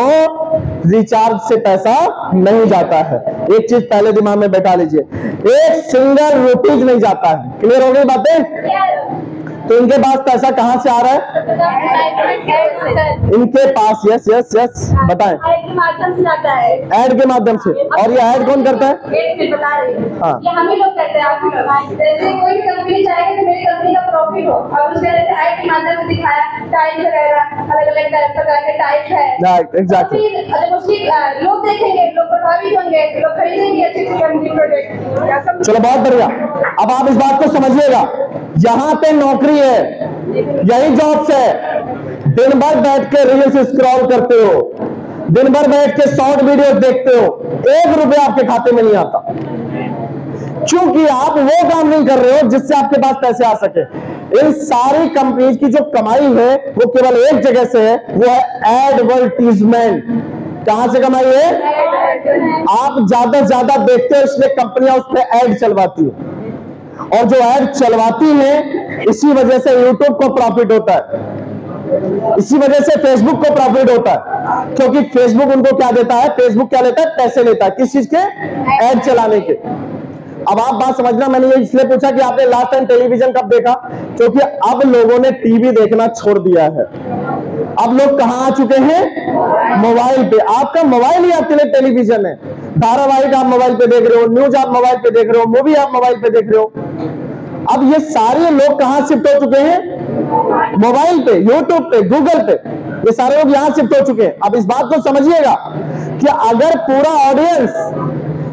रिचार्ज से पैसा नहीं जाता है। एक चीज पहले दिमाग में बैठा लीजिए, एक सिंगल रुपीज नहीं जाता है। क्लियर हो गई बातें? तो इनके पास पैसा कहां से आ रहा है? इनके पास, यस यस यस, बताएं। ऐड के माध्यम से जाता है। ऐड के माध्यम से। और ये ऐड कौन करता है? बता रही हूँ। हाँ। ये हम ही लोग करते हैं, आप ही लोग। जैसे कोई भी कंपनी चाहेगी कि मेरी कंपनी का प्रॉफिट हो, और उसके ऐड के माध्यम से दिखाया, टाइप वगैरह अलग अलग प्रकार के टाइप है। एग्जैक्टली। उसकी लोग देखेंगे, लोग प्रभावित होंगे, लोग खरीदेंगे अच्छी कंपनी प्रोडक्ट। चलो बहुत बढ़िया। अब आप इस बात को समझिएगा, यहाँ पे नौकरी है, यही जॉब्स है। दिन भर बैठ के रील्स स्क्रॉल करते हो, दिन भर बैठ के शॉर्ट वीडियो देखते हो, 1 रुपया आपके खाते में नहीं आता, क्योंकि आप वो काम नहीं कर रहे हो जिससे आपके पास पैसे आ सके। इन सारी कंपनीज की जो कमाई है वो केवल एक जगह से है, वो है एडवर्टीजमेंट। कहां से कमाई है? आप ज्यादा से ज्यादा देखते हो, इसलिए कंपनियां उस पर ऐड चलवाती है, और जो ऐड चलवाती है इसी वजह से यूट्यूब को प्रॉफिट होता है, इसी वजह से फेसबुक को प्रॉफिट होता है, क्योंकि फेसबुक उनको क्या देता है? फेसबुक क्या लेता है? पैसे लेता है। किस चीज के? ऐड चलाने के। अब आप बात समझना, मैंने ये इसलिए पूछा कि आपने लास्ट टाइम टेलीविजन कब देखा, क्योंकि अब लोगों ने टीवी देखना छोड़ दिया है। अब लोग कहां आ चुके हैं? मोबाइल पे। आपका मोबाइल ही आपके लिए टेलीविजन है। धारावाहिक आप मोबाइल पे देख रहे हो, न्यूज आप मोबाइल पे देख रहे हो, मूवी आप मोबाइल पे देख रहे हो। अब ये सारे लोग कहां शिफ्ट हो चुके हैं? मोबाइल पे, यूट्यूब पे, गूगल पे, ये सारे लोग यहां शिफ्ट हो चुके हैं। अब इस बात को समझिएगा कि अगर पूरा ऑडियंस,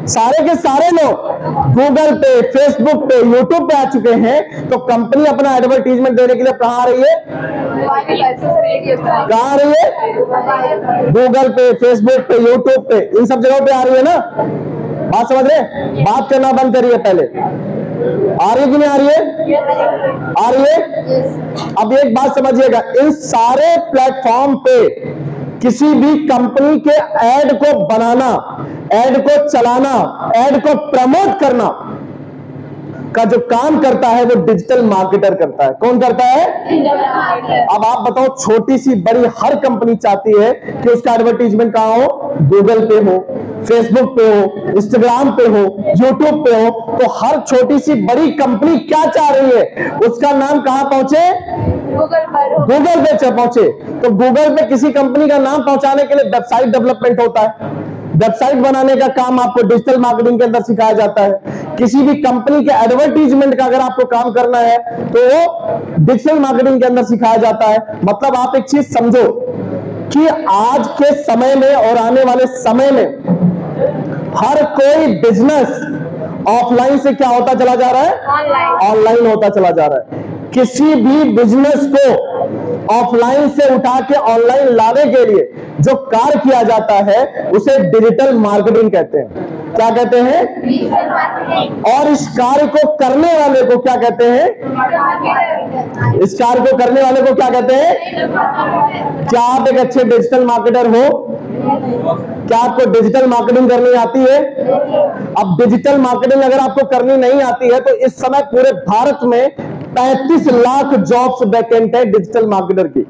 सारे के सारे लोग गूगल पे, फेसबुक पे, यूट्यूब पे आ चुके हैं, तो कंपनी अपना एडवर्टीजमेंट देने के लिए कहां आ रही है? कहां आ रही है? गूगल पे, फेसबुक पे, यूट्यूब पे, इन सब जगहों पे आ रही है ना। बात समझ रहे? बात करना बंद करिए पहले। आ रही है कि नहीं आ रही है? आ रही है। अब एक बात समझिएगा, इन सारे प्लेटफॉर्म पे किसी भी कंपनी के ऐड को बनाना, ऐड को चलाना, ऐड को प्रमोट करना का जो काम करता है वो डिजिटल मार्केटर करता है। कौन करता है? अब आप बताओ, छोटी सी बड़ी हर कंपनी चाहती है कि उसका एडवर्टीजमेंट कहां हो? गूगल पे हो, फेसबुक पे हो, इंस्टाग्राम पे हो, यूट्यूब पे हो। तो हर छोटी सी बड़ी कंपनी क्या चाह रही है? उसका नाम कहां पहुंचे? गूगल पे पहुंचे। तो गूगल पे किसी कंपनी का नाम पहुंचाने के लिए वेबसाइट डेवलपमेंट होता है। वेबसाइट बनाने का काम आपको डिजिटल मार्केटिंग के अंदर सिखाया जाता है। किसी भी कंपनी के एडवर्टीजमेंट का अगर आपको काम करना है तो वो डिजिटल मार्केटिंग के अंदर सिखाया जाता है। मतलब आप एक चीज समझो कि आज के समय में और आने वाले समय में हर कोई बिजनेस ऑफलाइन से क्या होता चला जा रहा है? ऑनलाइन होता चला जा रहा है। किसी भी बिजनेस को ऑफलाइन से उठा के ऑनलाइन लाने के लिए जो कार्य किया जाता है उसे डिजिटल मार्केटिंग कहते हैं। क्या कहते हैं? और इस कार्य को करने वाले को क्या कहते हैं? इस कार्य को करने वाले को क्या कहते हैं? क्या आप एक अच्छे डिजिटल मार्केटर हो? क्या आपको डिजिटल मार्केटिंग करनी आती है? अब डिजिटल मार्केटिंग अगर आपको करनी नहीं आती है तो इस समय पूरे भारत में 35 लाख जॉब्स वैकेंट है डिजिटल मार्केटर की।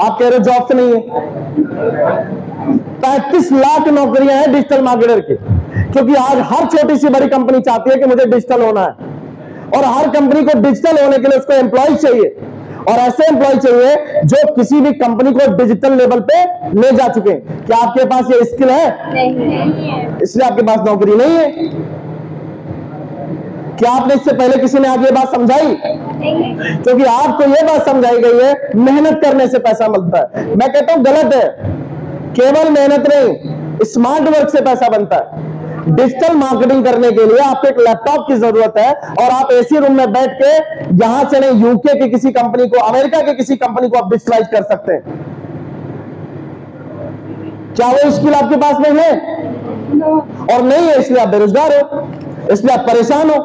आप कह रहे हो जॉब्स नहीं है? 35 लाख नौकरियां हैं डिजिटल मार्केटर की, क्योंकि आज हर छोटी सी बड़ी कंपनी चाहती है कि मुझे डिजिटल होना है। और हर कंपनी को डिजिटल होने के लिए उसको एम्प्लॉय चाहिए, और ऐसे एम्प्लॉय चाहिए जो किसी भी कंपनी को डिजिटल लेवल पे ले जा चुके हैं। क्या आपके पास ये स्किल है? नहीं है। इसलिए आपके पास नौकरी नहीं है। क्या आपने इससे पहले किसी ने आगे ये बात समझाई? क्योंकि आपको ये बात समझाई गई है मेहनत करने से पैसा मिलता है। मैं कहता हूं गलत है, केवल मेहनत नहीं, स्मार्ट वर्क से पैसा बनता है। डिजिटल मार्केटिंग करने के लिए आपको एक लैपटॉप की जरूरत है, और आप एसी रूम में बैठ के यहां से नहीं, यूके की किसी कंपनी को, अमेरिका की किसी कंपनी को आप डिजिटलाइज कर सकते हैं। क्या वो स्किल आपके पास नहीं है? और नहीं है, इसलिए आप बेरोजगार हो, इसलिए आप परेशान हो।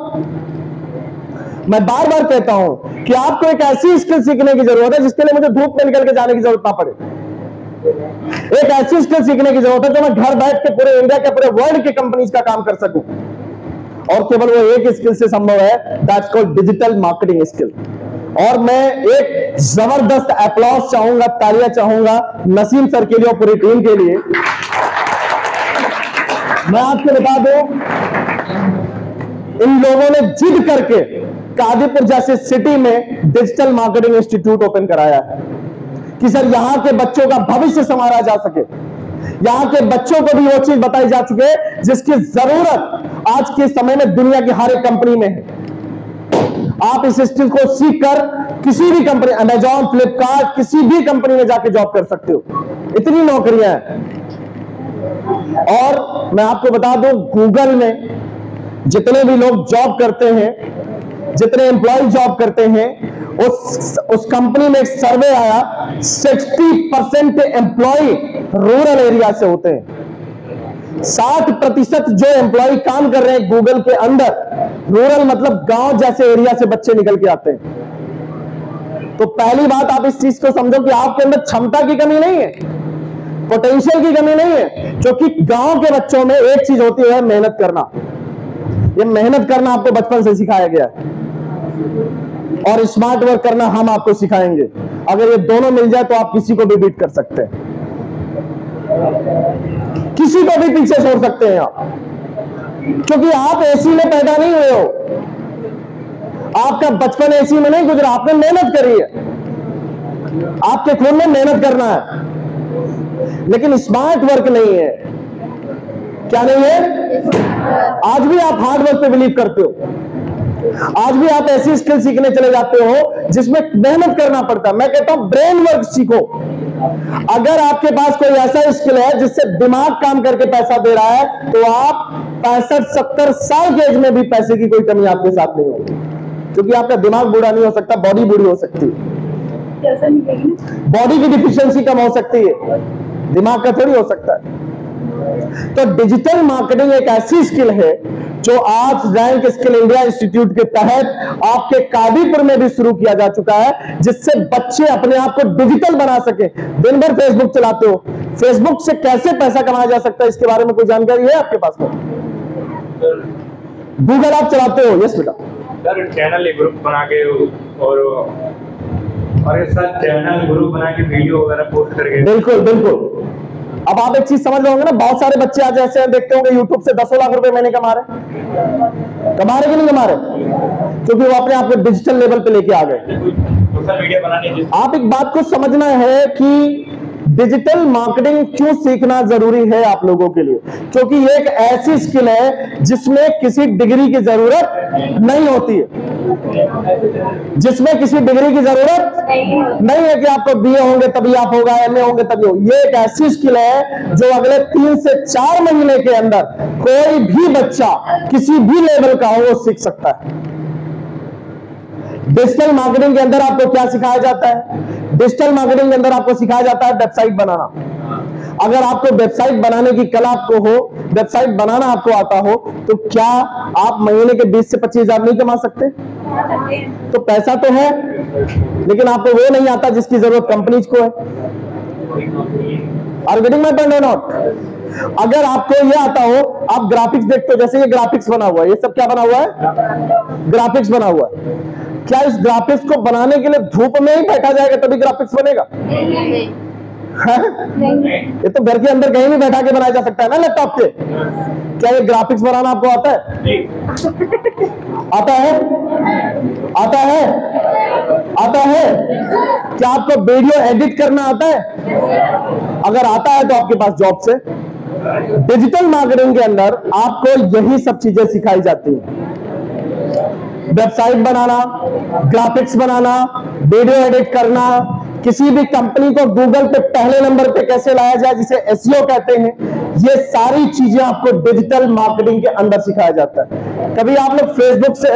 मैं बार बार कहता हूं कि आपको एक ऐसी स्किल सीखने की जरूरत है जिसके लिए मुझे धूप में निकल के जाने की जरूरत ना पड़े। एक ऐसी स्किल सीखने की जरूरत है जो मैं घर बैठ के पूरे इंडिया के, पूरे वर्ल्ड के कंपनीज का काम कर सकूं, और केवल वो एक स्किल से संभव है, that's called digital marketing skill. और मैं एक जबरदस्त अप्लॉज चाहूंगा, तालियां चाहूंगा नसीम सर के लिए और पूरी टीम के लिए। मैं आपको बता दूं, इन लोगों ने जिद करके कादीपुर जैसे सिटी में डिजिटल मार्केटिंग इंस्टीट्यूट ओपन कराया है कि सर यहां के बच्चों का भविष्य संवारा जा सके, यहां के बच्चों को भी वो चीज बताई जा चुकी है जिसकी जरूरत आज के समय में दुनिया की हर एक कंपनी में है। आप इस स्किल को सीखकर किसी भी कंपनी, अमेजॉन, फ्लिपकार्ट, किसी भी कंपनी में जाके जॉब कर सकते हो, इतनी नौकरियां हैं। और मैं आपको बता दूं, गूगल में जितने भी लोग जॉब करते हैं, जितने एम्प्लॉय जॉब करते हैं, उस कंपनी में एक सर्वे आया, 60% एम्प्लॉय रूरल एरिया से होते हैं। 60% जो एम्प्लॉय काम कर रहे हैं गूगल के अंदर, रूरल मतलब गांव जैसे एरिया से बच्चे निकल के आते हैं। तो पहली बात आप इस चीज को समझो कि आपके अंदर क्षमता की कमी नहीं है, पोटेंशियल की कमी नहीं है, क्योंकि गांव के बच्चों में एक चीज होती है, मेहनत करना। ये मेहनत करना आपको बचपन से सिखाया गया है, और स्मार्ट वर्क करना हम आपको सिखाएंगे। अगर ये दोनों मिल जाए तो आप किसी को भी बीट कर सकते हैं, किसी को भी पीछे छोड़ सकते हैं आप, क्योंकि आप एसी में पैदा नहीं हुए हो, आपका बचपन एसी में नहीं गुजरा, आपने मेहनत करी है, आपके खून में मेहनत करना है, लेकिन स्मार्ट वर्क नहीं है। क्या नहीं है? आज भी आप हार्ड वर्क पे बिलीव करते हो, आज भी आप ऐसी स्किल सीखने चले जाते हो जिसमें मेहनत करना पड़ता है। मैं कहता हूं ब्रेन वर्क सीखो। अगर आपके पास कोई ऐसा स्किल है जिससे दिमाग काम करके पैसा दे रहा है, तो आप 65-70 साल के एज में भी पैसे की कोई कमी आपके साथ नहीं होगी, क्योंकि आपका दिमाग बूढ़ा नहीं हो सकता, बॉडी बूढ़ी हो सकती है, बॉडी की डिफिशियंसी कम हो सकती है, दिमाग का थोड़ी हो सकता है। तो डिजिटल मार्केटिंग एक ऐसी स्किल है जो आज रैंक स्किल इंडिया इंस्टीट्यूट के तहत आपके कादीपुर में भी शुरू किया जा चुका है, जिससे बच्चे अपने आप को डिजिटल बना सके। दिन भर फेसबुक चलाते हो, फेसबुक से कैसे पैसा कमाया जा सकता है इसके बारे में कोई जानकारी है आपके पास में? गूगल आप चलाते हो? यस बेटा। सर चैनल एक ग्रुप बना के और सर चैनल ग्रुप बना के वीडियो वगैरह पोस्ट करके। बिल्कुल बिल्कुल। अब आप एक चीज समझ रहे होंगे ना, बहुत सारे बच्चे आज ऐसे देखते होंगे यूट्यूब से 10 लाख रुपए महीने कमा रहे कि नहीं कमा रहे, क्योंकि वो अपने आप को डिजिटल लेवल पे लेके आ गए। सोशल मीडिया बनाने। आप एक बात को समझना है कि डिजिटल मार्केटिंग क्यों सीखना जरूरी है आप लोगों के लिए, क्योंकि ये एक ऐसी स्किल है जिसमें किसी डिग्री की जरूरत नहीं होती है, जिसमें किसी डिग्री की जरूरत नहीं है कि आपको बीए होंगे तभी आप होगा, एमए होंगे तभी होगा। ये एक ऐसी स्किल है जो अगले 3 से 4 महीने के अंदर कोई भी बच्चा किसी भी लेवल का हो वो सीख सकता है। डिजिटल मार्केटिंग के अंदर आपको क्या सिखाया जाता है? डिजिटल मार्केटिंग के अंदर आपको सिखाया जाता है वेबसाइट बनाना। अगर आपको वेबसाइट बनाने की कला आपको हो, वेबसाइट बनाना आपको आता हो, तो क्या आप महीने के 20 से 25 हजार नहीं कमा सकते? तो पैसा तो है, लेकिन आपको वो नहीं आता जिसकी जरूरत कंपनीज को है। आर गेटिंग माय पॉइंट और नॉट? अगर आपको ये आता हो, आप ग्राफिक्स देखते हो, जैसे ये ग्राफिक्स बना हुआ है, ये सब क्या बना हुआ है? ग्राफिक्स बना हुआ है। क्या इस ग्राफिक्स को बनाने के लिए धूप में ही बैठा जाएगा तभी ग्राफिक्स बनेगा? ये तो घर के अंदर कहीं भी बैठा के बनाया जा सकता है ना लैपटॉप के। क्या ये ग्राफिक्स बनाना आपको आता है? आता है? आता है? आता है? क्या आपको वीडियो एडिट करना आता है? अगर आता है तो आपके पास जॉब से। डिजिटल मार्केटिंग के अंदर आपको यही सब चीजें सिखाई जाती हैं। वेबसाइट बनाना, ग्राफिक्स बनाना, वीडियो एडिट करना, किसी भी कंपनी को गूगल पे पहले नंबर पे कैसे लाया जाए जिसे एसईओ कहते हैं, ये सारी चीजें आपको डिजिटल मार्केटिंग के अंदर सिखाया जाता है। कभी आप लोग फेसबुक से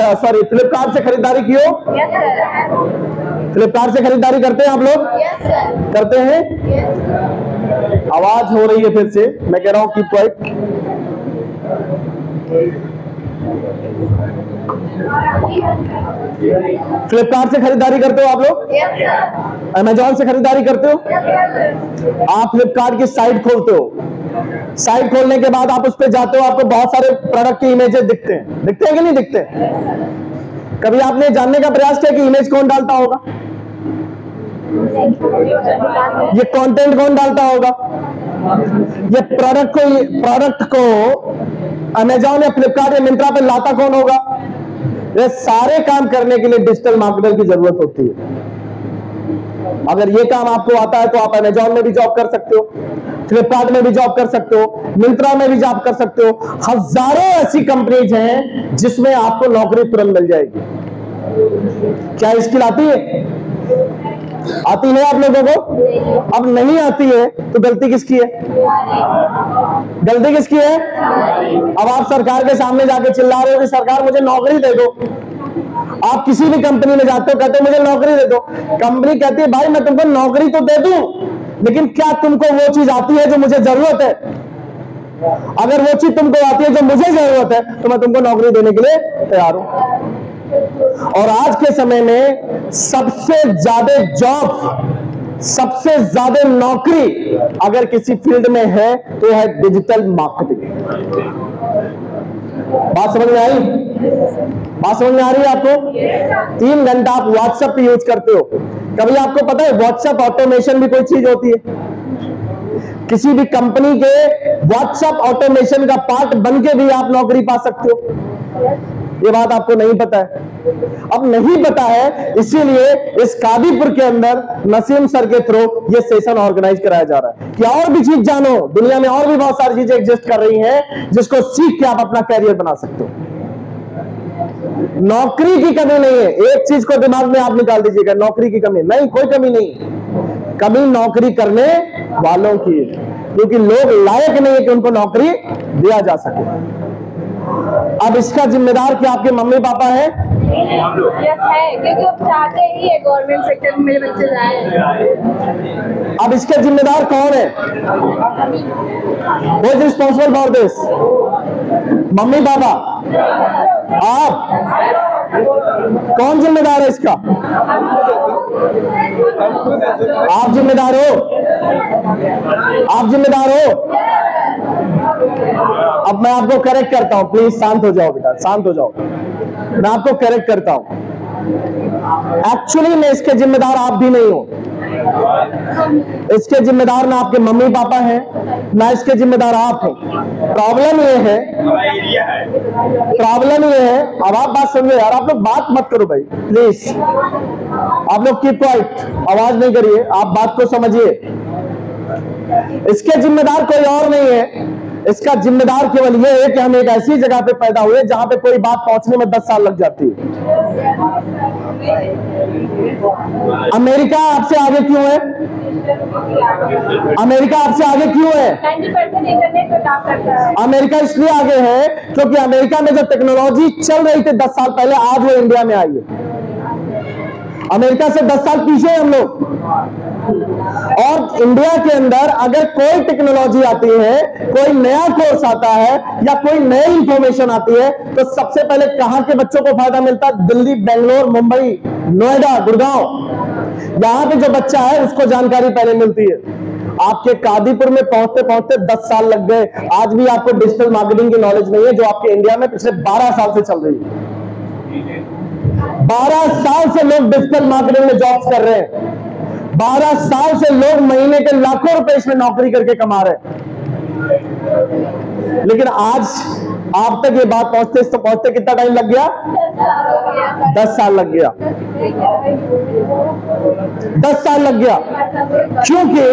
फ्लिपकार्ट से खरीदारी की हो? फ्लिपकार्ट से खरीदारी करते हैं आप लोग? करते हैं? आवाज हो रही है फिर से, मैं कह रहा हूं कीप क्वाइट। फ्लिपकार्ट से खरीदारी करते हो आप लोग? अमेजॉन से खरीदारी करते हो? आप फ्लिपकार्ट की साइट खोलते हो, साइट खोलने के बाद आप उस पर जाते हो, आपको बहुत सारे प्रोडक्ट की इमेजेस दिखते हैं कि नहीं दिखते? कभी आपने जानने का प्रयास किया कि इमेज कौन डालता होगा, ये कंटेंट कौन डालता होगा, ये प्रोडक्ट को अमेजॉन या फ्लिपकार्ट या मिंत्रा पे लाता कौन होगा? ये सारे काम करने के लिए डिजिटल मार्केटर की जरूरत होती है। अगर ये काम आपको आता है तो आप अमेजॉन में भी जॉब कर सकते हो, फ्लिपकार्ट में भी जॉब कर सकते हो, मिंत्रा में भी जॉब कर सकते हो। हजारों ऐसी कंपनीज हैं जिसमें आपको नौकरी तुरंत मिल जाएगी। क्या स्किल आती है? आती है आप लोगों को? अब नहीं आती है तो गलती किसकी है? गलती किसकी है? अब आप सरकार के सामने जाके चिल्ला रहे हो कि सरकार मुझे नौकरी दे दो। आप किसी भी कंपनी में जाते हो, कहते हो मुझे नौकरी दे दो। कंपनी कहती है भाई मैं तुमको नौकरी तो दे दूं, लेकिन क्या तुमको वो चीज आती है जो मुझे जरूरत है? अगर वो चीज तुमको आती है जो मुझे जरूरत है तो मैं तुमको नौकरी देने के लिए तैयार हूं। और आज के समय में सबसे ज्यादा जॉब, सबसे ज्यादा नौकरी अगर किसी फील्ड में है तो है डिजिटल मार्केटिंग। बात समझ में आई? बात समझ में आ रही है आपको? 3 घंटा आप व्हाट्सएप पे यूज करते हो। कभी आपको पता है व्हाट्सएप ऑटोमेशन भी कोई चीज होती है? किसी भी कंपनी के व्हाट्सएप ऑटोमेशन का पार्ट बन के भी आप नौकरी पा सकते हो। ये बात आपको नहीं पता है। अब नहीं पता है, इसीलिए इस कादीपुर के अंदर नसीम सर के थ्रू ये सेशन ऑर्गेनाइज कराया जा रहा है कि और भी चीज जानो। दुनिया में और भी बहुत सारी चीजें एग्जिस्ट कर रही हैं जिसको सीख के आप अपना कैरियर बना सकते हो। नौकरी की कमी नहीं है, एक चीज को दिमाग में आप निकाल दीजिएगा, नौकरी की कमी नहीं, कोई कमी नहीं। कमी नौकरी करने वालों की, क्योंकि लोग लायक नहीं है कि उनको नौकरी दिया जा सके। अब इसका जिम्मेदार क्या आपके मम्मी पापा है? यस है, क्योंकि वो चाहते ही है गवर्नमेंट सेक्टर में मेरे बच्चे जाएं। अब इसके जिम्मेदार कौन है? Who is responsible for this? Mummy papa? आप? कौन जिम्मेदार है इसका? आप जिम्मेदार हो? आप जिम्मेदार हो? अब मैं आपको करेक्ट करता हूं, प्लीज शांत हो जाओ बेटा, शांत हो जाओ। मैं आपको करेक्ट करता हूं। एक्चुअली मैं इसके जिम्मेदार आप भी नहीं हो। इसके जिम्मेदार ना आपके मम्मी पापा हैं, ना इसके जिम्मेदार आप हो। प्रॉब्लम ये है, अब आप बात समझो यार, आप लोग बात मत करो भाई प्लीज। आप लोग कीप क्वाइट, आवाज नहीं करिए, आप बात को समझिए। इसके जिम्मेदार कोई और नहीं है, इसका जिम्मेदार केवल ये है कि हम एक ऐसी जगह पे पैदा हुए जहां पे कोई बात पहुंचने में 10 साल लग जाती है। अमेरिका आपसे आगे क्यों है? अमेरिका आपसे आगे क्यों है? 90% इंटरनेट पे काम करता है। अमेरिका इसलिए आगे है क्योंकि अमेरिका में जो टेक्नोलॉजी चल रही थी 10 साल पहले, आज वो इंडिया में आई है। अमेरिका से 10 साल पीछे हम लोग। और इंडिया के अंदर अगर कोई टेक्नोलॉजी आती है, कोई नया कोर्स आता है या कोई नई इंफॉर्मेशन आती है तो सबसे पहले कहां के बच्चों को फायदा मिलता है? दिल्ली, बेंगलोर, मुंबई, नोएडा, गुड़गांव, यहां पे जो बच्चा है उसको जानकारी पहले मिलती है। आपके कादीपुर में पहुंचते पहुंचते 10 साल लग गए। आज भी आपको डिजिटल मार्केटिंग की नॉलेज नहीं है जो आपके इंडिया में पिछले 12 साल से चल रही है। 12 साल से लोग डिजिटल मार्केटिंग में जॉब्स कर रहे हैं। 12 साल से लोग महीने के लाखों रुपए इसमें नौकरी करके कमा रहे हैं। लेकिन आज आप तक ये बात पहुंचते कितना टाइम लग गया? 10 साल लग गया। 10 साल लग गया। क्योंकि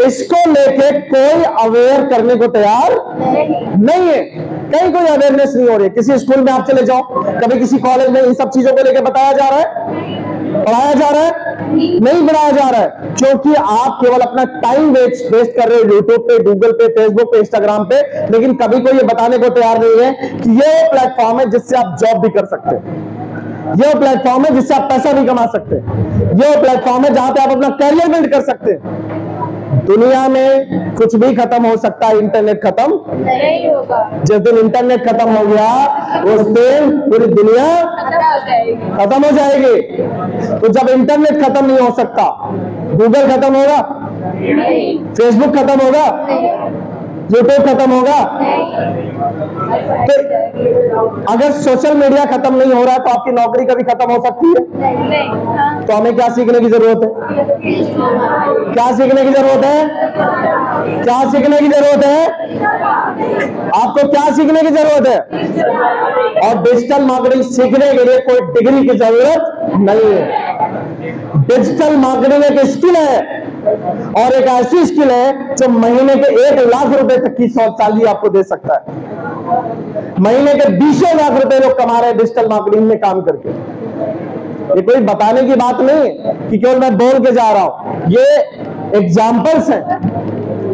इसको लेके कोई अवेयर करने को तैयार नहीं है। कहीं कोई अवेयरनेस नहीं हो रही। किसी स्कूल में आप चले जाओ, कभी किसी कॉलेज में इन सब चीजों को लेकर बताया जा रहा है, पढ़ाया जा रहा है? नहीं पढ़ाया जा रहा है, क्योंकि आप केवल अपना टाइम वेस्ट कर रहे हो यूट्यूब पे, गूगल पे, फेसबुक पे, इंस्टाग्राम पे। लेकिन कभी कोई ये बताने को तैयार नहीं है कि ये प्लेटफॉर्म है जिससे आप जॉब भी कर सकते हैं, ये प्लेटफॉर्म है जिससे आप पैसा भी कमा सकते हैं, ये प्लेटफॉर्म है जहां पे आप अपना करियर बिल्ड कर सकते हैं। दुनिया में कुछ भी खत्म हो सकता है, इंटरनेट खत्म नहीं होगा। जिस दिन इंटरनेट खत्म हो गया उस दिन पूरी दुनिया खत्म हो जाएगी। तो जब इंटरनेट खत्म नहीं हो सकता, गूगल खत्म होगा, फेसबुक खत्म होगा, यूट्यूब खत्म होगा। तो अगर सोशल मीडिया खत्म नहीं हो रहा है तो आपकी नौकरी कभी खत्म हो सकती है? तो हमें क्या सीखने की जरूरत है? क्या सीखने की जरूरत है? क्या सीखने की जरूरत है? आपको क्या सीखने की जरूरत है? और डिजिटल मार्केटिंग सीखने के लिए कोई डिग्री की जरूरत नहीं है। डिजिटल मार्केटिंग एक स्किल है, और एक ऐसी स्किल है जो महीने के 1 लाख रुपए तक की सैलरी आपको दे सकता है। महीने के 20 लाख रुपए लोग कमा रहे हैं डिजिटल मार्केटिंग में काम करके। ये कोई बताने की बात नहीं कि केवल मैं बोल के जा रहा हूं, ये एग्जाम्पल्स हैं,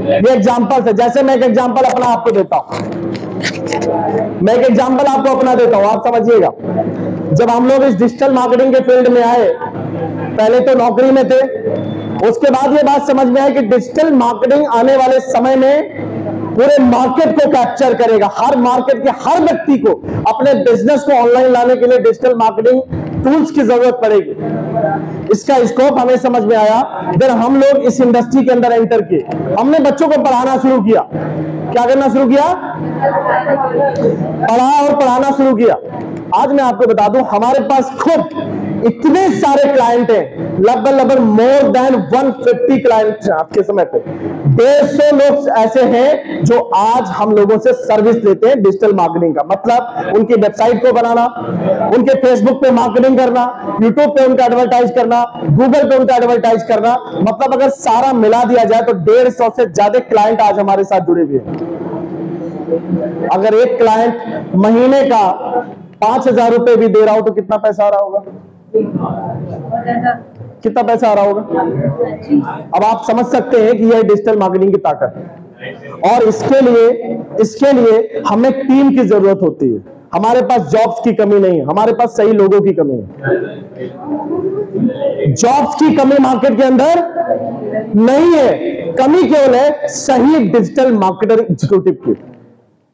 ये एग्जाम्पल्स है। जैसे मैं एक एग्जाम्पल अपना आपको देता हूं, मैं एक एग्जाम्पल आपको अपना देता हूं, आप समझिएगा। जब हम लोग इस डिजिटल मार्केटिंग के फील्ड में आए, पहले तो नौकरी में थे, उसके बाद ये बात समझ में आई कि डिजिटल मार्केटिंग आने वाले समय में पूरे मार्केट को कैप्चर करेगा। हर मार्केट के हर व्यक्ति को अपने बिजनेस को ऑनलाइन लाने के लिए डिजिटल मार्केटिंग टूल्स की जरूरत पड़ेगी। इसका स्कोप हमें समझ में आया जब हम लोग इस इंडस्ट्री के अंदर एंटर किए। हमने बच्चों को पढ़ाना शुरू किया। क्या करना शुरू किया? पढ़ा और पढ़ाना शुरू किया। आज मैं आपको बता दूं, हमारे पास खुद इतने सारे क्लाइंट हैं, लगभग मोर देन 150 क्लाइंट हैं। आज के समय पे 150 लोग ऐसे हैं जो आज हम लोगों से सर्विस लेते हैं डिजिटल मार्केटिंग का। मतलब उनकी वेबसाइट को बनाना, उनके फेसबुक पे मार्केटिंग करना, यूट्यूब पे उनका एडवर्टाइज करना, गूगल पे उनका एडवर्टाइज करना। मतलब अगर सारा मिला दिया जाए तो 150 से ज्यादा क्लाइंट आज हमारे साथ जुड़े हुए हैं। अगर एक क्लाइंट महीने का 5,000 रुपए भी दे रहा हो तो कितना पैसा आ रहा होगा? कितना पैसा आ रहा होगा? अब आप समझ सकते हैं कि यह डिजिटल मार्केटिंग की ताकत है। और इसके लिए हमें टीम की जरूरत होती है। हमारे पास जॉब्स की कमी नहीं है, हमारे पास सही लोगों की कमी है। जॉब्स की कमी मार्केट के अंदर नहीं है, कमी केवल है सही डिजिटल मार्केटर एग्जीक्यूटिव की।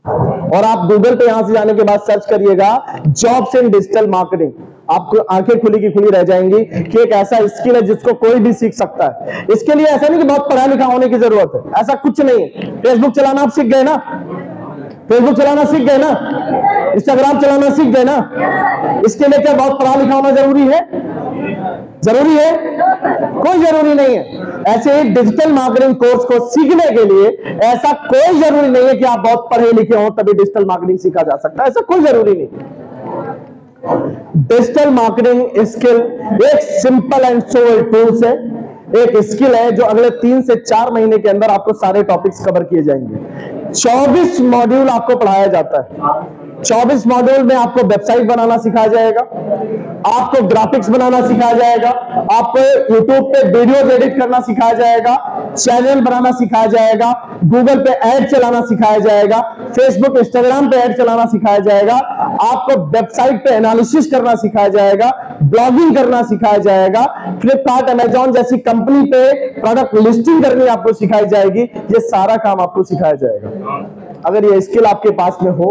और आप गूगल पे यहां से जाने के बाद सर्च करिएगा जॉब्स इन डिजिटल मार्केटिंग, आपको आंखें खुली की खुली रह जाएंगी कि एक ऐसा स्किल है जिसको कोई भी सीख सकता है। इसके लिए ऐसा नहीं कि बहुत पढ़ा लिखा होने की जरूरत है, ऐसा कुछ नहीं है। फेसबुक चलाना आप सीख गए ना, फेसबुक चलाना सीख गए ना, इंस्टाग्राम चलाना सीख गए ना। इसके लिए क्या बहुत पढ़ा लिखा होना जरूरी है? जरूरी है? कोई जरूरी नहीं है। ऐसे ही डिजिटल मार्केटिंग कोर्स को सीखने के लिए ऐसा कोई जरूरी नहीं है कि आप बहुत पढ़े लिखे हो तभी डिजिटल मार्केटिंग सीखा जा सकता है, ऐसा कोई जरूरी नहीं। डिजिटल मार्केटिंग स्किल एक सिंपल एंड सोबर टूल्स है, एक स्किल है जो अगले 3 से 4 महीने के अंदर आपको सारे टॉपिक्स कवर किए जाएंगे। 24 मॉड्यूल आपको पढ़ाया जाता है। 24 मॉड्यूल में आपको वेबसाइट बनाना सिखाया जाएगा, आपको ग्राफिक्स बनाना सिखाया जाएगा, आपको यूट्यूब पे वीडियोस एडिट करना सिखाया जाएगा, चैनल बनाना सिखाया जाएगा, गूगल पे ऐड चलाना सिखाया जाएगा, फेसबुक इंस्टाग्राम पे ऐड चलाना सिखाया जाएगा, आपको वेबसाइट पे एनालिसिस करना सिखाया जाएगा, ब्लॉगिंग करना सिखाया जाएगा, फ्लिपकार्ट अमेजॉन जैसी कंपनी पे प्रोडक्ट लिस्टिंग करनी आपको सिखाई जाएगी। ये सारा काम आपको सिखाया जाएगा। अगर ये स्किल आपके पास में हो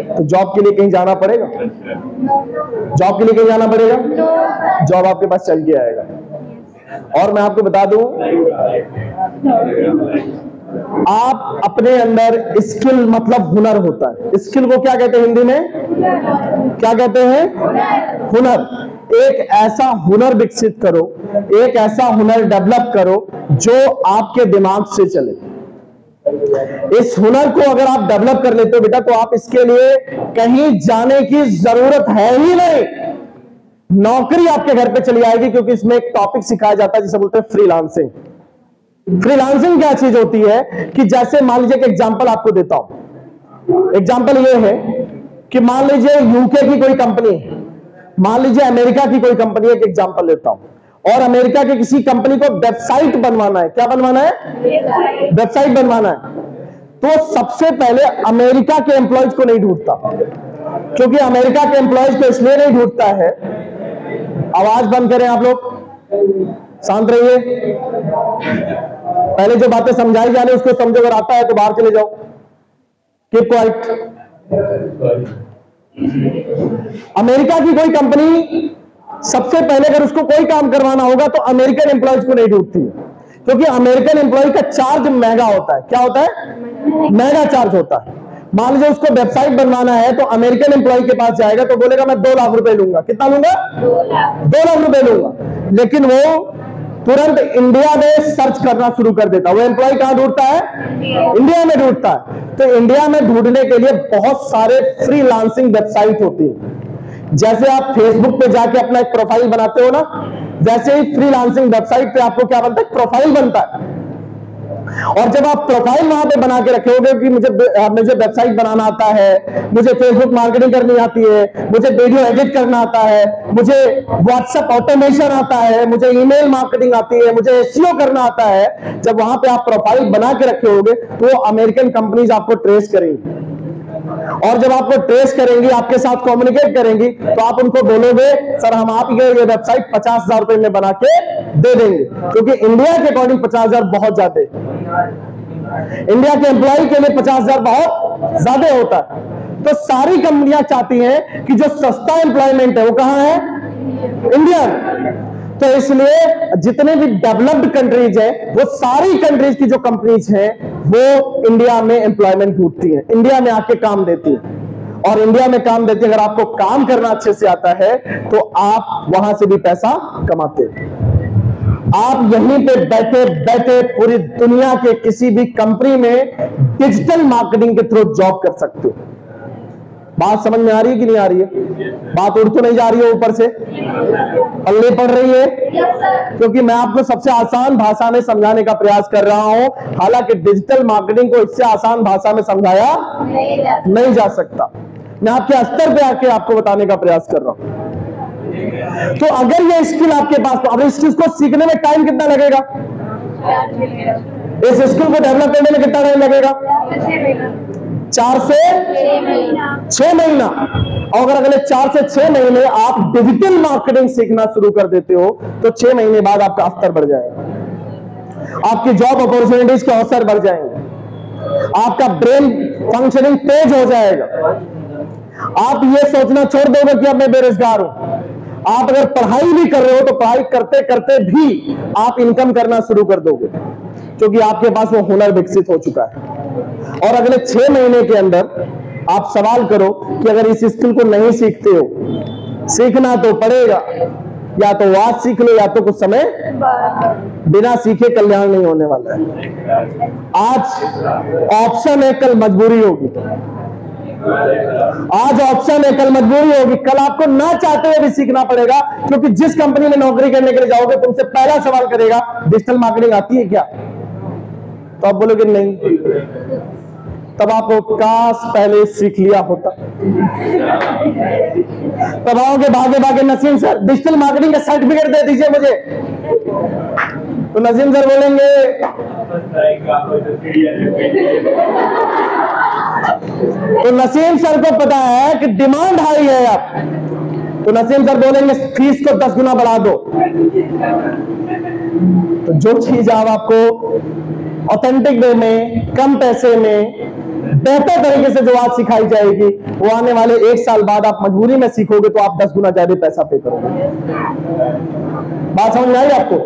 तो जॉब के लिए कहीं जाना पड़ेगा? जॉब के लिए कहीं जाना पड़ेगा? जॉब आपके पास चल के आएगा। और मैं आपको बता दूं, आप अपने अंदर स्किल मतलब हुनर होता है। स्किल को क्या कहते हैं हिंदी में? क्या कहते हैं? हुनर। एक ऐसा हुनर विकसित करो, एक ऐसा हुनर डेवलप करो जो आपके दिमाग से चले। इस हुनर को अगर आप डेवलप कर लेते हो बेटा, तो आप इसके लिए कहीं जाने की जरूरत है ही नहीं, नौकरी आपके घर पे चली आएगी। क्योंकि इसमें एक टॉपिक सिखाया जाता है जिसे बोलते हैं फ्रीलांसिंग। फ्रीलांसिंग क्या चीज होती है कि जैसे मान लीजिए एक एग्जांपल आपको देता हूं। एग्जांपल ये है कि मान लीजिए यूके की कोई कंपनी है, मान लीजिए अमेरिका की कोई कंपनी, एक एग्जांपल लेता हूं, और अमेरिका की किसी कंपनी को वेबसाइट बनवाना है। क्या बनवाना है? वेबसाइट बनवाना है। तो सबसे पहले अमेरिका के एम्प्लॉयज को नहीं ढूंढता, क्योंकि अमेरिका के एम्प्लॉयज को इसलिए नहीं ढूंढता है, आवाज बंद करें आप लोग, शांत रहिए, पहले जो बातें समझाई जा रही उसको समझो, अगर आता है तो बाहर चले जाओ, कीप क्वाइट। अमेरिका की कोई कंपनी सबसे पहले अगर उसको कोई काम करवाना होगा तो अमेरिकन एम्प्लॉयज को नहीं ढूंढती है, क्योंकि अमेरिकन एम्प्लॉय का चार्ज महंगा होता है। क्या होता है? महंगा चार्ज होता है। मान लीजिए उसको वेबसाइट बनवाना है तो अमेरिकन एम्प्लॉय के पास जाएगा तो बोलेगा मैं 2 लाख रुपए लूंगा। कितना लूंगा? 2 लाख रुपए लूंगा। लेकिन वो तुरंत इंडिया में सर्च करना शुरू कर देता है। वो एम्प्लॉय कहां ढूंढता है? इंडिया में ढूंढता है। तो इंडिया में ढूंढने के लिए बहुत सारे फ्रीलांसिंग वेबसाइट होती है। जैसे आप फेसबुक पे जाके अपना एक प्रोफाइल बनाते हो ना, वैसे ही फ्रीलांसिंग वेबसाइट पे आपको क्या बनता है? प्रोफाइल बनता है। और जब आप प्रोफाइल वहां पे बना के रखोगे कि मुझे वेबसाइट बनाना आता है, मुझे फेसबुक मार्केटिंग करनी आती है, मुझे वीडियो एडिट करना आता है, मुझे व्हाट्सएप ऑटोमेशन आता है, मुझे ईमेल मार्केटिंग आती है, मुझे एसईओ करना आता है, जब वहां पे आप प्रोफाइल बना के रखे होगे तो अमेरिकन कंपनीज आपको ट्रेस करेंगी। और जब आपको ट्रेस करेंगी, आपके साथ कम्युनिकेट करेंगी, तो आप उनको बोलोगे सर हम आपके ये वेबसाइट 50,000 रुपए में बना के दे देंगे, क्योंकि इंडिया के अकॉर्डिंग 50,000 बहुत ज्यादा है। इंडिया के एम्प्लॉय के लिए 50,000 बहुत ज्यादा होता है। तो सारी कंपनियां चाहती हैं कि जो सस्ता एम्प्लॉयमेंट है वो कहां है? इंडिया। तो इसलिए जितने भी डेवलप्ड कंट्रीज हैं, वो सारी कंट्रीज की जो कंपनीज हैं वो इंडिया में एम्प्लॉयमेंट ढूंढती हैं, इंडिया में आके काम देती हैं। और इंडिया में काम देती है, अगर आपको काम करना अच्छे से आता है तो आप वहां से भी पैसा कमाते हैं। आप यहीं पे बैठे बैठे पूरी दुनिया के किसी भी कंपनी में डिजिटल मार्केटिंग के थ्रू जॉब कर सकते हो। बात समझ में आ रही है कि नहीं आ रही है? बात उड़ तो नहीं जा रही है ऊपर से, पल्ले पड़ रही है? क्योंकि मैं आपको सबसे आसान भाषा में समझाने का प्रयास कर रहा हूं। हालांकि डिजिटल मार्केटिंग को इससे आसान भाषा में समझाया नहीं जा सकता। मैं आपके स्तर पे आके आपको बताने का प्रयास कर रहा हूं। तो अगर ये स्किल आपके पास, तो अब इस चीज को सीखने में टाइम कितना लगेगा? इस स्किल को डेवलप करने में कितना टाइम लगेगा? 4 से 6 महीना। और अगर अगले 4 से 6 महीने आप डिजिटल मार्केटिंग सीखना शुरू कर देते हो तो 6 महीने बाद आपका स्तर बढ़ जाएगा, आपकी जॉब अपॉर्चुनिटीज के अवसर बढ़ जाएंगे, आपका ब्रेन फंक्शनिंग तेज हो जाएगा। आप ये सोचना छोड़ दोगे कि अब मैं बेरोजगार हूं। आप अगर पढ़ाई भी कर रहे हो तो पढ़ाई करते करते भी आप इनकम करना शुरू कर दोगे, क्योंकि आपके पास वो हुनर विकसित हो चुका है। और अगले 6 महीने के अंदर आप सवाल करो कि अगर इस स्किल को नहीं सीखते हो, सीखना तो पड़ेगा, या तो आज सीख लो या तो कुछ समय बिना सीखे कल्याण नहीं होने वाला है। आज ऑप्शन है, कल मजबूरी होगी। आज ऑप्शन है, कल मजबूरी होगी। कल आपको ना चाहते हुए भी सीखना पड़ेगा, क्योंकि जिस कंपनी में नौकरी करने के लिए जाओगे तुमसे पहला सवाल करेगा डिजिटल मार्केटिंग आती है क्या? तो आप बोलोगे नहीं। तब आपको काश पहले सीख लिया होता। तब आओगे भागे भागे, नसीम सर डिजिटल मार्केटिंग का सर्टिफिकेट दे दीजिए मुझे। तो नसीम सर बोलेंगे, तो नसीम सर को पता है कि डिमांड हाई है आप, तो नसीम सर बोलेंगे फीस को 10 गुना बढ़ा दो। तो जो चीज आपको ऑथेंटिक वे में, कम पैसे में, बेहतर तरीके से जो आज सिखाई जाएगी, वो आने वाले 1 साल बाद आप मजबूरी में सीखोगे तो आप 10 गुना ज्यादा पैसा पे करोगे। बात समझ में आई आपको?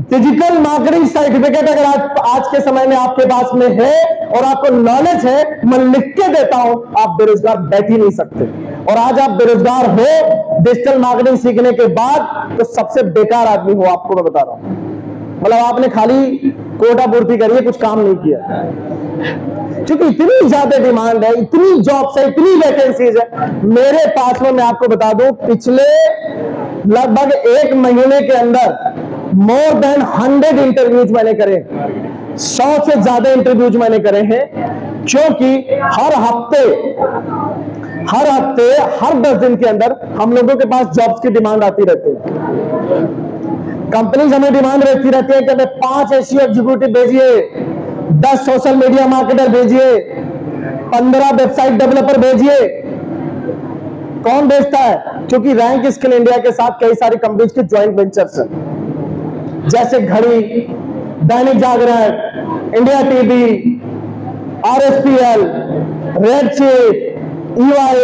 डिजिटल मार्केटिंग सर्टिफिकेट अगर आज के समय में आपके पास में है और आपको नॉलेज है, मैं लिख के देता हूं, आप बेरोजगार बैठ ही नहीं सकते। और आज आप बेरोजगार हो डिजिटल मार्केटिंग सीखने के बाद, तो सबसे बेकार आदमी हो, आपको मैं बता रहा हूं। मतलब आपने खाली कोटा पूर्ति करी है, कुछ काम नहीं किया। क्योंकि इतनी ज्यादा डिमांड है, इतनी जॉब्स है, इतनी वैकेंसीज है मेरे पास में। मैं आपको बता दूं, पिछले लगभग 1 महीने के अंदर मोर देन 100 इंटरव्यूज मैंने करे, 100 से ज्यादा इंटरव्यूज मैंने करे हैं। क्योंकि हर हफ्ते हर 10 दिन के अंदर हम लोगों के पास जॉब्स की डिमांड आती रहती है। कंपनीज हमें डिमांड रहती रहती है कि हमें 5 एसईओ एग्जीक्यूटिव भेजिए, 10 सोशल मीडिया मार्केटर भेजिए, 15 वेबसाइट डेवलपर भेजिए। कौन भेजता है? क्योंकि रैंक स्किल इंडिया के साथ कई सारी कंपनीज के ज्वाइंट वेंचर्स हैं, जैसे घड़ी, Dainik Jagran, India TV, RSPL, red sheet, EY,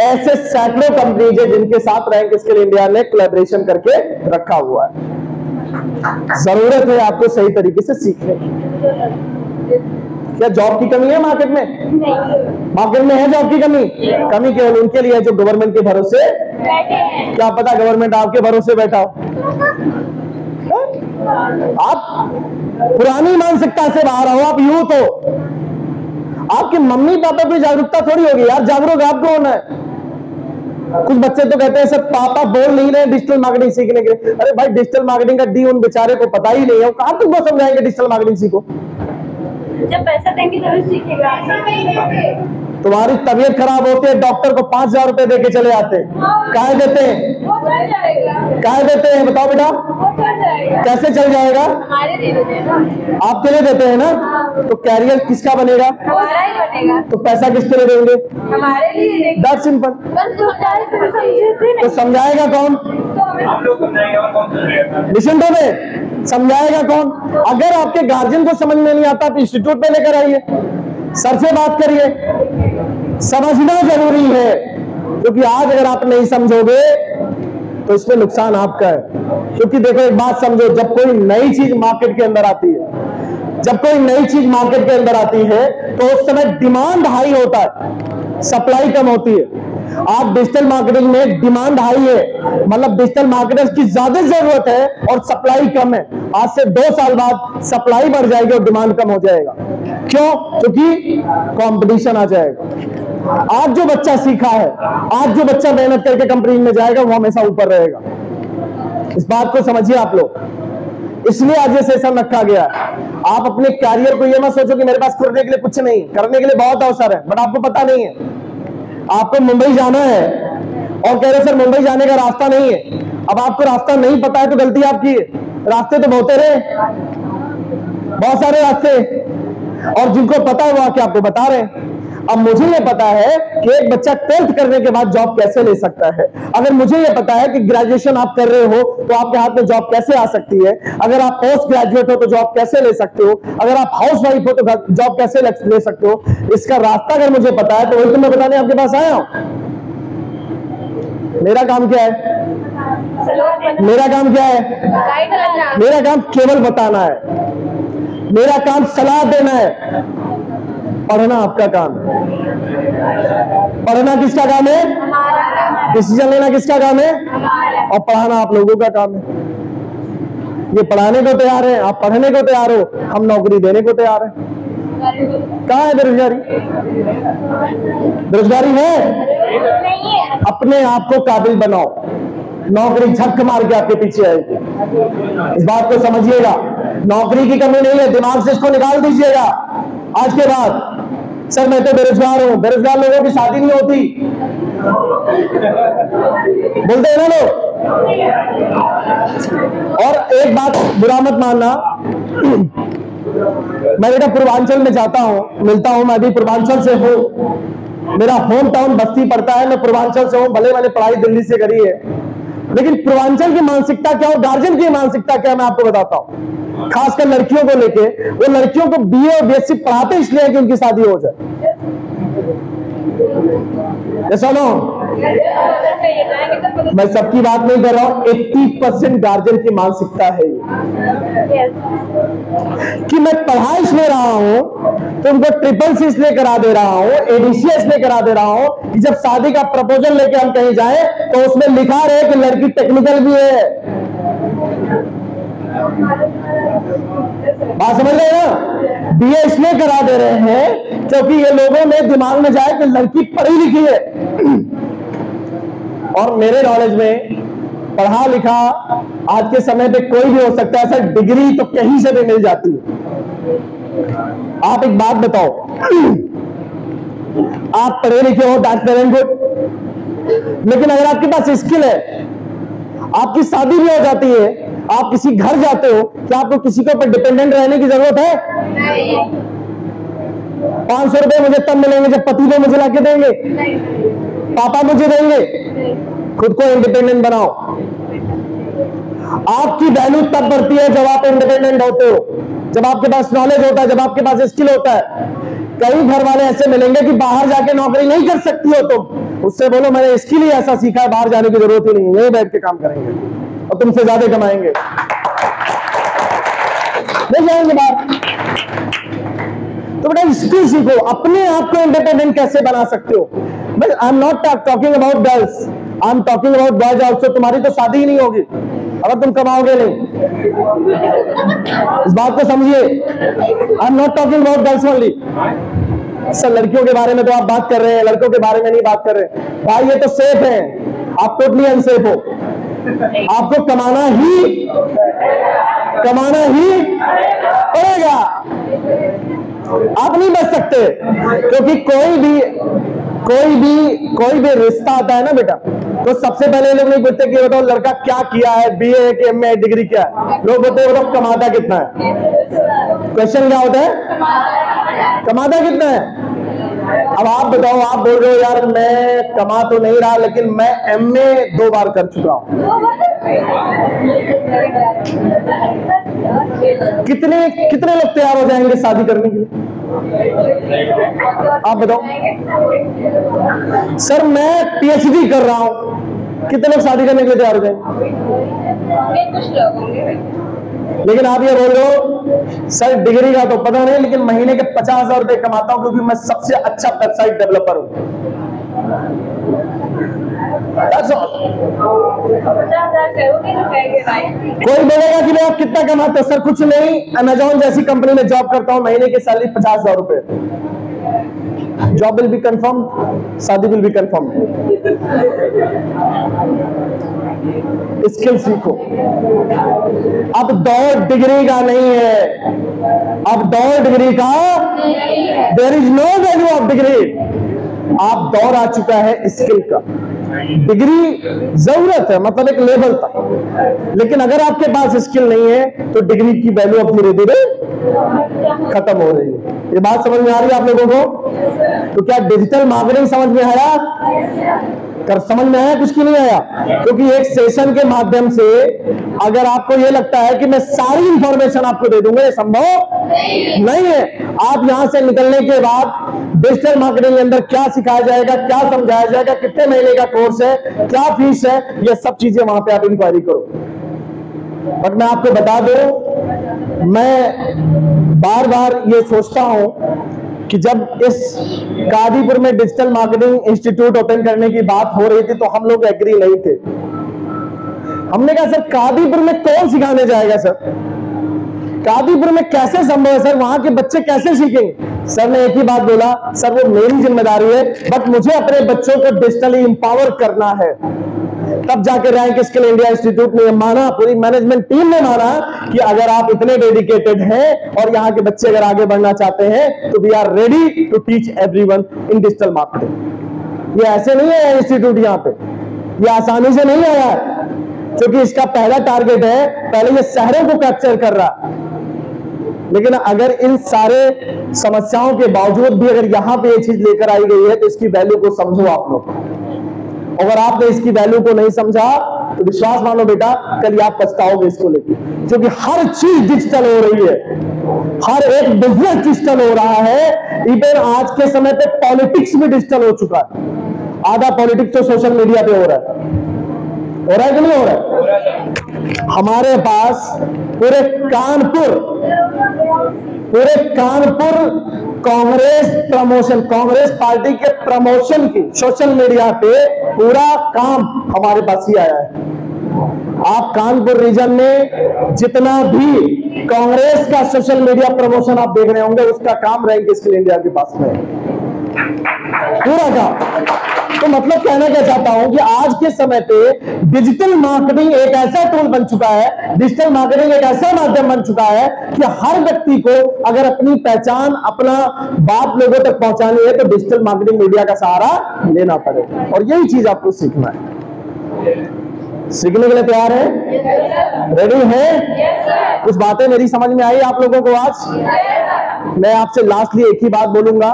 ऐसे सैकड़ों कंपनीज है जिनके साथ रैंक स्किल इंडिया ने कोलैबोरेशन करके रखा हुआ है। जरूरत है आपको सही तरीके से सीखने की। क्या जॉब की कमी है मार्केट में? मार्केट में है जॉब की कमी? कमी केवल उनके लिए जो गवर्नमेंट के भरोसे बैठे हैं। क्या पता गवर्नमेंट आपके भरोसे बैठा हो। आप पुरानी मानसिकता से बाहर हो, आप यूथ हो। आपके मम्मी पापा की जागरूकता थोड़ी होगी यार, जागरूक आपको होना है। कुछ बच्चे तो कहते हैं सर पापा बोल नहीं रहे डिजिटल मार्केटिंग सीखने के लिए। अरे भाई, डिजिटल मार्केटिंग का डी उन बेचारे को पता ही नहीं है, कहां तुमको समझाएंगे डिजिटल मार्केटिंग सीखो? जब पैसा देंगे तभी सीखेगा। तुम्हारी तबीयत खराब होती है, डॉक्टर को 5,000 रुपए देके चले आते हैं। काहे देते हैं? काहे देते हैं बताओ बेटा? कैसे चल जाएगा? हमारे लिए देते हैं ना। आपके लिए देते हैं ना? तो कैरियर किसका बनेगा? हमारा ही बनेगा। तो पैसा किसके लिए देंगे? हमारे लिए। That simple. तो समझाएगा कौन? आप लोग समझाएंगे और कौन समझाएगा? लिसन टू मी, समझाएगा कौन? अगर आपके गार्जियन को समझ में नहीं आता, आप इंस्टीट्यूट पे लेकर आइए, सर से बात करिए। समझना जरूरी है, क्योंकि आज अगर आप नहीं समझोगे तो इसमें नुकसान आपका है। क्योंकि देखो एक बात समझो, जब कोई नई चीज मार्केट के अंदर आती है, जब कोई नई चीज मार्केट के अंदर आती है तो उस समय डिमांड हाई होता है, सप्लाई कम होती है। आज डिजिटल मार्केटिंग में डिमांड हाई है, मतलब डिजिटल मार्केटर्स की ज्यादा जरूरत है और सप्लाई कम है। आज से 2 साल बाद सप्लाई बढ़ जाएगी और डिमांड कम हो जाएगा। क्यों? क्योंकि कंपटीशन आ जाएगा। आज जो बच्चा सीखा है, आज जो बच्चा मेहनत करके कंपनी में जाएगा, वो हमेशा ऊपर रहेगा। इस बात को समझिए आप लोग। इसलिए आज ये सेशन रखा गया है। आप अपने कैरियर को ये मत सोचो कि मेरे पास करने के लिए कुछ नहीं, करने के लिए बहुत अवसर है, बट आपको पता नहीं है। आपको मुंबई जाना है और कह रहे सर मुंबई जाने का रास्ता नहीं है। अब आपको रास्ता नहीं पता है तो गलती आपकी है। रास्ते तो बहुत सारे रास्ते, और जिनको पता है वो आके आपको बता रहे हैं। अब मुझे ये पता है कि एक बच्चा 12th करने के बाद जॉब कैसे ले सकता है। अगर मुझे ये पता है कि ग्रेजुएशन आप कर रहे हो तो आपके हाथ में जॉब कैसे आ सकती है। अगर आप पोस्ट ग्रेजुएट हो तो जॉब कैसे ले सकते हो। अगर आप हाउस वाइफ हो तो जॉब कैसे ले सकते हो। इसका रास्ता अगर मुझे पता है तो वही तो मैं बताने आपके पास आया हूं। मेरा काम क्या है? मेरा काम क्या है? मेरा काम केवल बताना है, मेरा काम सलाह देना है। पढ़ना आपका काम है। पढ़ना किसका काम है? डिसीजन लेना किसका काम है? और पढ़ाना आप लोगों का काम है। ये पढ़ाने को तैयार है, आप पढ़ने को तैयार हो, हम नौकरी देने को तैयार है। कहाँ है बेरोजगारी? बेरोजगारी है? अपने आप को काबिल बनाओ, नौकरी झक मार के आपके पीछे आएगी। इस बात को समझिएगा। नौकरी की कमी नहीं है, दिमाग से इसको निकाल दीजिएगा आज के बाद। सर मैं तो बेरोजगार हूं। बेरोजगार लोगों की शादी नहीं होती, बोलते हैं ना लोग। और एक बात बुरा मत मानना, मैं बेटा पूर्वांचल में जाता हूं, मिलता हूं, मैं भी पूर्वांचल से हूं। मेरा होम टाउन बस्ती पड़ता है, मैं पूर्वांचल से हूं। भले मैंने पढ़ाई दिल्ली से करी है, लेकिन पूर्वांचल की मानसिकता क्या और गार्जियन की मानसिकता क्या मैं आपको बताता हूं। खासकर लड़कियों को लेके, वो लड़कियों को BA और BSc पढ़ाते इसलिए कि उनकी शादी हो जाए। ये सुनो, मैं सबकी बात नहीं कर रहा हूं, 80% गार्जियन की मानसिकता है ये कि मैं पढ़ा इसलिए रहा हूं, तो उनको ट्रिपल सी इसलिए करा दे रहा हूं, एडीसी इसलिए करा दे रहा हूं कि जब शादी का प्रपोजल लेके हम कहीं जाए तो उसमें लिखा रहे कि लड़की टेक्निकल भी है। बात समझ रहे ना? बीए इसलिए करा दे रहे हैं क्योंकि ये लोगों में दिमाग में जाए कि लड़की पढ़ी लिखी है। और मेरे नॉलेज में पढ़ा लिखा आज के समय पे कोई भी हो सकता है, सर डिग्री तो कहीं से भी मिल जाती है। आप एक बात बताओ, आप पढ़े लिखे हो, दैट्स वेरी गुड, लेकिन अगर आपके पास स्किल है, आपकी शादी भी हो जाती है, आप किसी घर जाते हो, क्या आपको किसी के ऊपर डिपेंडेंट रहने की जरूरत है? 500 रुपए मुझे तब मिलेंगे जब पति को मुझे लाके देंगे, पापा मुझे देंगे। खुद को इंडिपेंडेंट बनाओ। आपकी वैल्यू तब बढ़ती है जब आप इंडिपेंडेंट होते हो, जब आपके पास नॉलेज होता है, जब आपके पास स्किल होता है। कई घर वाले ऐसे मिलेंगे कि बाहर जाके नौकरी नहीं कर सकती हो तुम, उससे बोलो मैंने स्किल ही ऐसा सीखा है, बाहर जाने की जरूरत ही नहीं है, यही बैठ के काम करेंगे और तुमसे ज्यादा कमाएंगे, नहीं जाएंगे बाहर। तो बेटा स्किल सीखो, अपने आप को इंडिपेंडेंट कैसे बना सकते हो। But I am not talking about girls, I am talking about boys also. तुम्हारी तो शादी ही नहीं होगी अगर तुम कमाओगे नहीं, इस बात को समझिए। I am not talking about girls only. Sir लड़कियों के बारे में तो आप बात कर रहे हैं, लड़कों के बारे में नहीं बात कर रहे। भाई ये तो सेफ है, आप टोटली अनसेफ हो। आपको कमाना ही पड़ेगा, आप नहीं बच सकते। क्योंकि कोई भी रिश्ता आता है ना बेटा, तो सबसे पहले लोग नहीं पूछते कि बताओ लड़का क्या किया है, बीए कि एमए डिग्री क्या है, लोग बोलते हैं बताओ कमाता कितना है। क्वेश्चन क्या होता है? कमाता कितना है। अब आप बताओ, आप बोल रहे हो यार मैं कमा तो नहीं रहा, लेकिन मैं एमए 2 बार कर चुका हूं। कितने लोग तैयार हो जाएंगे शादी करने के लिए? आप बताओ। सर मैं पीएचडी कर रहा हूं, कितने लोग शादी करने के लिए तैयार हो जाएंगे? लेकिन आप ये बोल रहे हो सर डिग्री का तो पता नहीं, लेकिन महीने के 50,000 रुपए कमाता हूं क्योंकि मैं सबसे अच्छा वेबसाइट डेवलपर हूं। कोई बोलेगा कि आप कितना कमाते हो? सर कुछ नहीं, अमेजॉन जैसी कंपनी में जॉब करता हूं, महीने की सैलरी 50,000 रुपए। जॉब विल बी कंफर्म, शादी विल बी कंफर्म। स्किल सीखो। अब दौड़ डिग्री का नहीं है, अब दौड़ डिग्री का, there is no value of degree. आप दौर आ चुका है स्किल का। डिग्री जरूरत है, मतलब एक लेवल तक, लेकिन अगर आपके पास स्किल नहीं है तो डिग्री की वैल्यू अब धीरे धीरे खत्म हो रही है। ये बात समझ में आ रही है आप लोगों को? तो क्या डिजिटल मार्केटिंग समझ में आया? समझ में आया? कुछ की नहीं आया? क्योंकि एक सेशन के माध्यम से अगर आपको ये लगता है कि मैं सारी इंफॉर्मेशन आपको दे दूंगा, ये संभव नहीं है। आप यहां से निकलने के बाद डिजिटल मार्केटिंग के अंदर क्या सिखाया जाएगा, क्या समझाया जाएगा, कितने महीने का कोर्स है, क्या फीस है, ये सब चीजें वहां पे आप इंक्वायरी करो। बट मैं आपको बता दूं, मैं बार बार ये सोचता हूं कि जब इस कादीपुर में डिजिटल मार्केटिंग इंस्टीट्यूट ओपन करने की बात हो रही थी तो हम लोग एग्री नहीं थे। हमने कहा सर कादीपुर में कौन सिखाने जाएगा सर, कादीपुर में कैसे संभव है सर, वहां के बच्चे कैसे सीखेंगे? सर ने एक ही बात बोला, सर वो मेरी जिम्मेदारी है, बट मुझे अपने बच्चों को डिजिटली इंपावर करना है। तब जाके रैंक स्किल इंडिया इंस्टीट्यूट ने माना, पूरी मैनेजमेंट टीम ने माना कि अगर आप इतने डेडिकेटेड हैं और यहाँ के बच्चे अगर आगे बढ़ना चाहते हैं तो we are ready to teach everyone in digital marketing. ये ऐसे नहीं है इंस्टीट्यूट, यहाँ पे ये आसानी से नहीं आया है, क्योंकि इसका पहला टारगेट है पहले ये शहरों को कैप्चर कर रहा। लेकिन अगर इन सारे समस्याओं के बावजूद भी अगर यहाँ पे ये चीज लेकर आई गई है तो इसकी वैल्यू को समझो आप लोग। अगर आपने इसकी वैल्यू को नहीं समझा तो विश्वास मानो बेटा कल आप पछताओगे इसको लेकर, क्योंकि हर चीज डिजिटल हो रही है, हर एक बिजनेस डिजिटल हो रहा है। इवन आज के समय पे पॉलिटिक्स भी डिजिटल हो चुका है। आधा पॉलिटिक्स तो सोशल मीडिया पे हो रहा है कि नहीं हो रहा है? हमारे पास पूरे कानपुर कांग्रेस पार्टी के प्रमोशन की सोशल मीडिया पे पूरा काम हमारे पास ही आया है। आप कानपुर रीजन में जितना भी कांग्रेस का सोशल मीडिया प्रमोशन आप देख रहे होंगे, उसका काम रैंक स्किल इंडिया के पास में है, पूरा काम। तो मतलब कहना क्या चाहता हूं कि आज के समय पे डिजिटल मार्केटिंग एक ऐसा टूल बन चुका है, डिजिटल मार्केटिंग एक ऐसा माध्यम बन चुका है कि हर व्यक्ति को अगर अपनी पहचान, अपना बात लोगों तक पहुंचानी है तो डिजिटल मार्केटिंग मीडिया का सहारा लेना पड़ेगा। और यही चीज आपको सीखना है। सीखने के लिए तैयार है? रेडी है? कुछ बातें मेरी समझ में आई आप लोगों को आज? मैं आपसे लास्टली एक ही बात बोलूंगा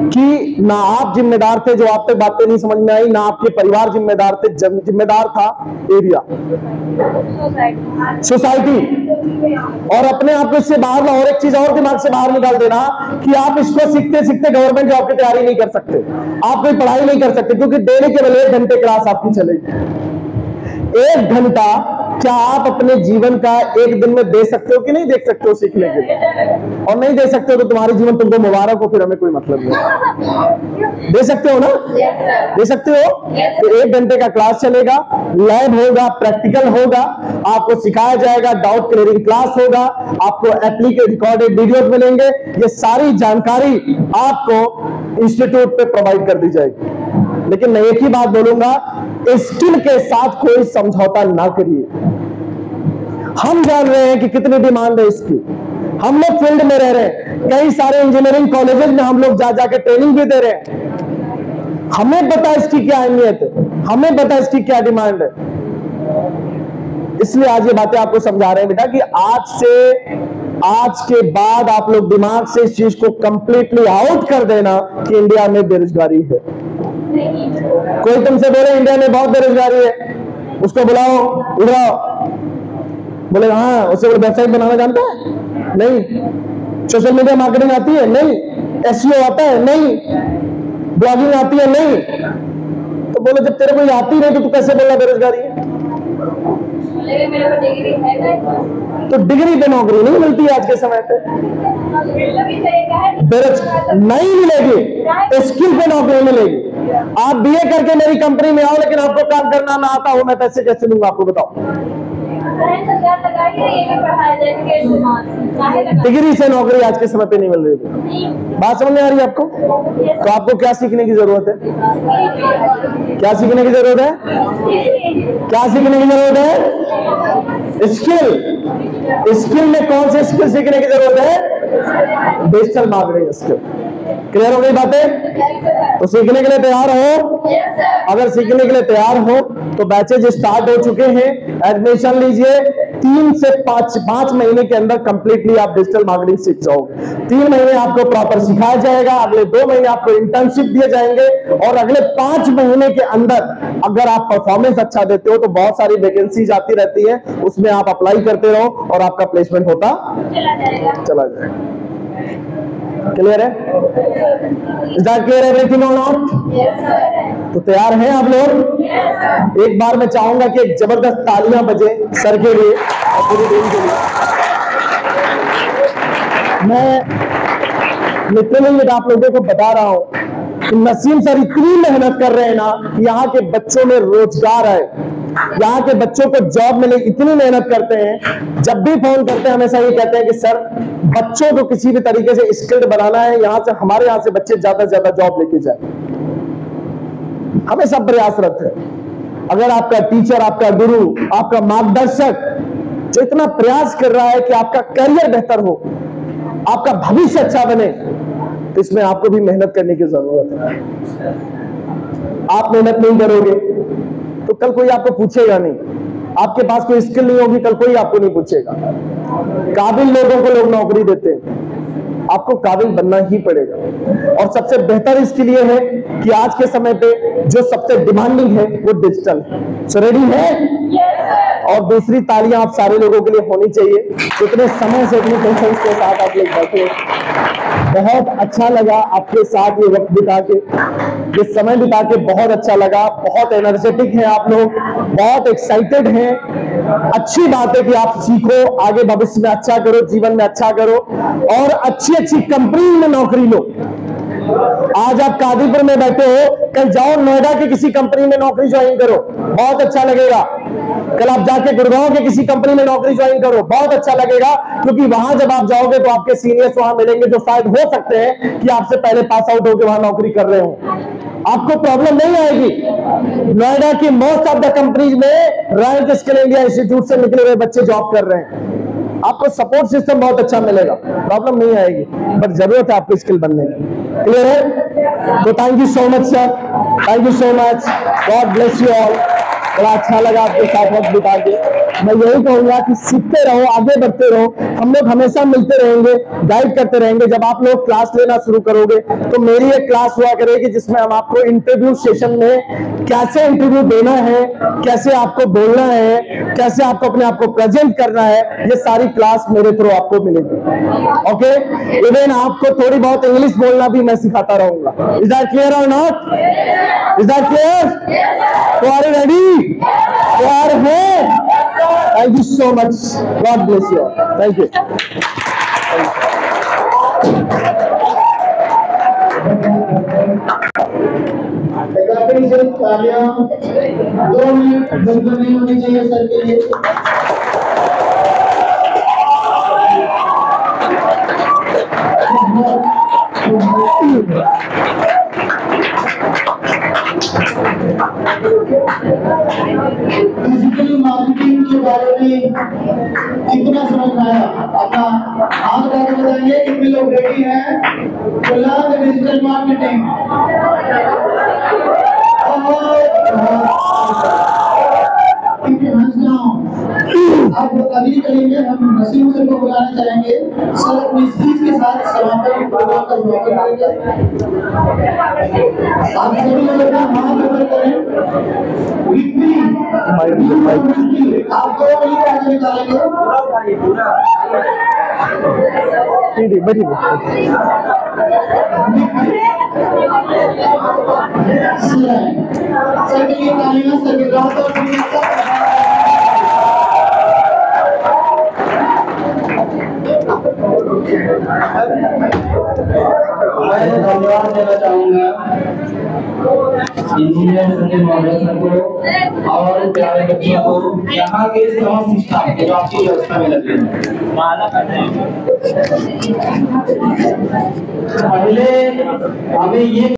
कि ना आप जिम्मेदार थे जो आप तक बातें नहीं समझ में आई, ना आपके परिवार जिम्मेदार थे, जिम्मेदार था एरिया, सोसाइटी। और अपने आप को इससे बाहर ना, और एक चीज और दिमाग से बाहर निकाल देना कि आप इसको सीखते सीखते गवर्नमेंट जॉब की तैयारी नहीं कर सकते, आप कोई पढ़ाई नहीं कर सकते, क्योंकि डेली केवल 1 घंटे क्लास आपकी चलेगी। 1 घंटा क्या आप अपने जीवन का एक दिन में दे सकते हो कि नहीं दे सकते हो सीखने के लिए? और नहीं दे सकते हो तो तुम्हारी जीवन तुमको मुबारक हो, फिर हमें कोई मतलब नहीं। दे सकते हो ना? दे सकते हो? तो 1 घंटे का क्लास चलेगा, लैब होगा, प्रैक्टिकल होगा, आपको सिखाया जाएगा, डाउट क्लियरिंग क्लास होगा, आपको एप्लीकेशन रिकॉर्डेड वीडियोस मिलेंगे। ये सारी जानकारी आपको इंस्टीट्यूट पे प्रोवाइड कर दी जाएगी। लेकिन मैं एक ही बात बोलूंगा, स्किल के साथ कोई समझौता ना करिए। हम जान रहे हैं कि कितनी डिमांड है इसकी, हम लोग फील्ड में रह रहे हैं, कई सारे इंजीनियरिंग कॉलेजेस में हम लोग जा जाके ट्रेनिंग भी दे रहे हैं। हमें पता है इसकी क्या अहमियत है, हमें पता है इसकी क्या डिमांड है। इसलिए आज ये बातें आपको समझा रहे हैं बेटा कि आज के बाद आप लोग दिमाग से इस चीज को कंप्लीटली आउट कर देना कि इंडिया में बेरोजगारी है। कोई तुमसे बोले इंडिया में बहुत बेरोजगारी है, उसको बुलाओ, उठाओ, बोले हाँ, उससे बोले वेबसाइट बनाना जानता है? नहीं। सोशल मीडिया मार्केटिंग आती है? नहीं। एसईओ आता है? नहीं। ब्लॉगिंग आती है? नहीं। तो बोले जब तेरे को आती नहीं तो तू कैसे बोल रहा बेरोजगारी है? तो डिग्री पे नौकरी नहीं मिलती आज के समय पे, नहीं मिलेगी, स्किल पे नौकरी मिलेगी। आप बीए करके मेरी कंपनी में आओ लेकिन आपको काम करना ना आता हो, मैं पैसे कैसे लूंगा आपको बताओ? डिग्री से नौकरी आज के समय पे नहीं मिल रही। बात समझ में आ रही है आपको? तो आपको क्या सीखने की जरूरत है? क्या सीखने की जरूरत है? क्या सीखने की जरूरत है? स्किल। स्किल में कौन से स्किल सीखने की जरूरत है? Digital marketing skill. क्लियर हो गई बातें? तो सीखने के लिए तैयार हो? अगर सीखने के लिए तैयार हो तो बैचेज स्टार्ट हो चुके हैं, एडमिशन लीजिए। 3 से 5 महीने के अंदर कंप्लीटली आप डिजिटल मार्केटिंग सीख जाओगे। 3 महीने आपको प्रॉपर सिखाया जाएगा, अगले 2 महीने आपको इंटर्नशिप दिए जाएंगे, और अगले 5 महीने के अंदर अगर आप परफॉर्मेंस अच्छा देते हो तो बहुत सारी वैकेंसीज आती रहती है, उसमें आप अप्लाई करते रहो और आपका प्लेसमेंट होता चला जाएगा। क्लियर है? इज दैट क्लियर एवरीथिंग और नॉट? तो तैयार हैं आप लोग? एक बार मैं चाहूंगा कि एक जबरदस्त तालियां बजे सर के लिए और पूरी टीम के लिए। मैं लिटरली आप लोगों को बता रहा हूं कि नसीम सर इतनी मेहनत कर रहे हैं ना कि यहाँ के बच्चों में रोजगार आए, यहाँ के बच्चों को जॉब मिले, इतनी मेहनत करते हैं। जब भी फोन करते हैं हमेशा ये कहते हैं कि सर बच्चों को किसी भी तरीके से स्किल्ड बनाना है, यहाँ से हमारे यहाँ से बच्चे ज्यादा से ज्यादा जॉब लेके जाए। हमेशा प्रयासरत है। अगर आपका टीचर, आपका गुरु, आपका मार्गदर्शक जो इतना प्रयास कर रहा है कि आपका करियर बेहतर हो, आपका भविष्य अच्छा बने, तो इसमें आपको भी मेहनत करने की जरूरत है। आप मेहनत नहीं करोगे तो कल कोई आपको पूछेगा नहीं। आपके पास कोई स्किल नहीं होगी, कल कोई आपको नहीं पूछेगा। काबिल लोगों को लोग नौकरी देते हैं, आपको काबिल बनना ही पड़ेगा। और सबसे बेहतर इसके लिए है कि आज के समय पे जो सबसे डिमांडिंग है वो डिजिटल है। सो रेडी है? और दूसरी तालियां आप सारे लोगों के लिए होनी चाहिए, इतने समय से इतनी पेशेंस के साथ आप लोग बैठे। बहुत अच्छा लगा आपके साथ ये वक्त बिता के। ये समय बिता के बहुत अच्छा लगा, बहुत एनर्जेटिक हैं आप लोग, बहुत एक्साइटेड हैं। अच्छी बात है कि आप सीखो, आगे भविष्य में अच्छा करो, जीवन में अच्छा करो और अच्छी अच्छी कंपनी में नौकरी लो। आज आप कादीपुर में बैठे हो, कल जाओ नोएडा की किसी कंपनी में नौकरी ज्वाइन करो, बहुत अच्छा लगेगा। कल आप जाके गुड़गांव के किसी कंपनी में नौकरी ज्वाइन करो, बहुत अच्छा लगेगा, क्योंकि वहां जब आप जाओगे तो आपके सीनियर्स वहां मिलेंगे जो शायद हो सकते हैं कि आपसे पहले पास आउट होकर वहां नौकरी कर रहे हो। आपको प्रॉब्लम नहीं आएगी। नोएडा की मोस्ट ऑफ द कंपनीज में रॉयल स्किल इंडिया इंस्टीट्यूट से निकले हुए बच्चे जॉब कर रहे हैं। आपको सपोर्ट सिस्टम बहुत अच्छा मिलेगा, प्रॉब्लम नहीं आएगी, बट जरूरत है आपको स्किल बनने की। क्लियर है? तो thank you so much sir, thank you so much, God bless you all. बड़ा अच्छा लगा आपके साथ वक्त बिता के। मैं यही कहूंगा कि सीखते रहो, आगे बढ़ते रहो, हम लोग हमेशा मिलते रहेंगे, गाइड करते रहेंगे। जब आप लोग क्लास लेना शुरू करोगे तो मेरी एक क्लास हुआ करेगी जिसमें हम आपको इंटरव्यू सेशन में कैसे इंटरव्यू देना है, कैसे आपको बोलना है, कैसे आपको अपने आप को प्रेजेंट करना है, ये सारी क्लास मेरे थ्रू आपको मिलेगी। ओके, इवन आपको थोड़ी बहुत इंग्लिश बोलना भी मैं सिखाता रहूंगा। इज दैट क्लियर और नॉट? Is that clear? तो आर यू रेडी? तो आर है? Thank you so much. God bless you all. Thank you. तालियां 2 मिनट नहीं होनी चाहिए सर के लिए। डिजिटल मार्केटिंग के बारे में कितना समझ में आया? अपना हाथ उठा के बताइए कितने लोग रेडी हैं to learn the digital marketing? आप अभी करेंगे, हम नसीम सर को बुलाना चाहेंगे। सर अपनी स्पीच के साथ समापन प्रोग्राम का समापन करेंगे। आप सभी लोग अपना हाथ ऊपर करें। आप 2 मिनट आगे निकालेंगे। सर के लिए तालियां, सर के रात और मैं धन्यवाद देना चाहूंगा इंजीनियर संजय महोदय सर को और प्यारे बच्चों को, यहाँ के समस्त स्टाफ जो आपकी व्यवस्था में लगे। पहले हमें ये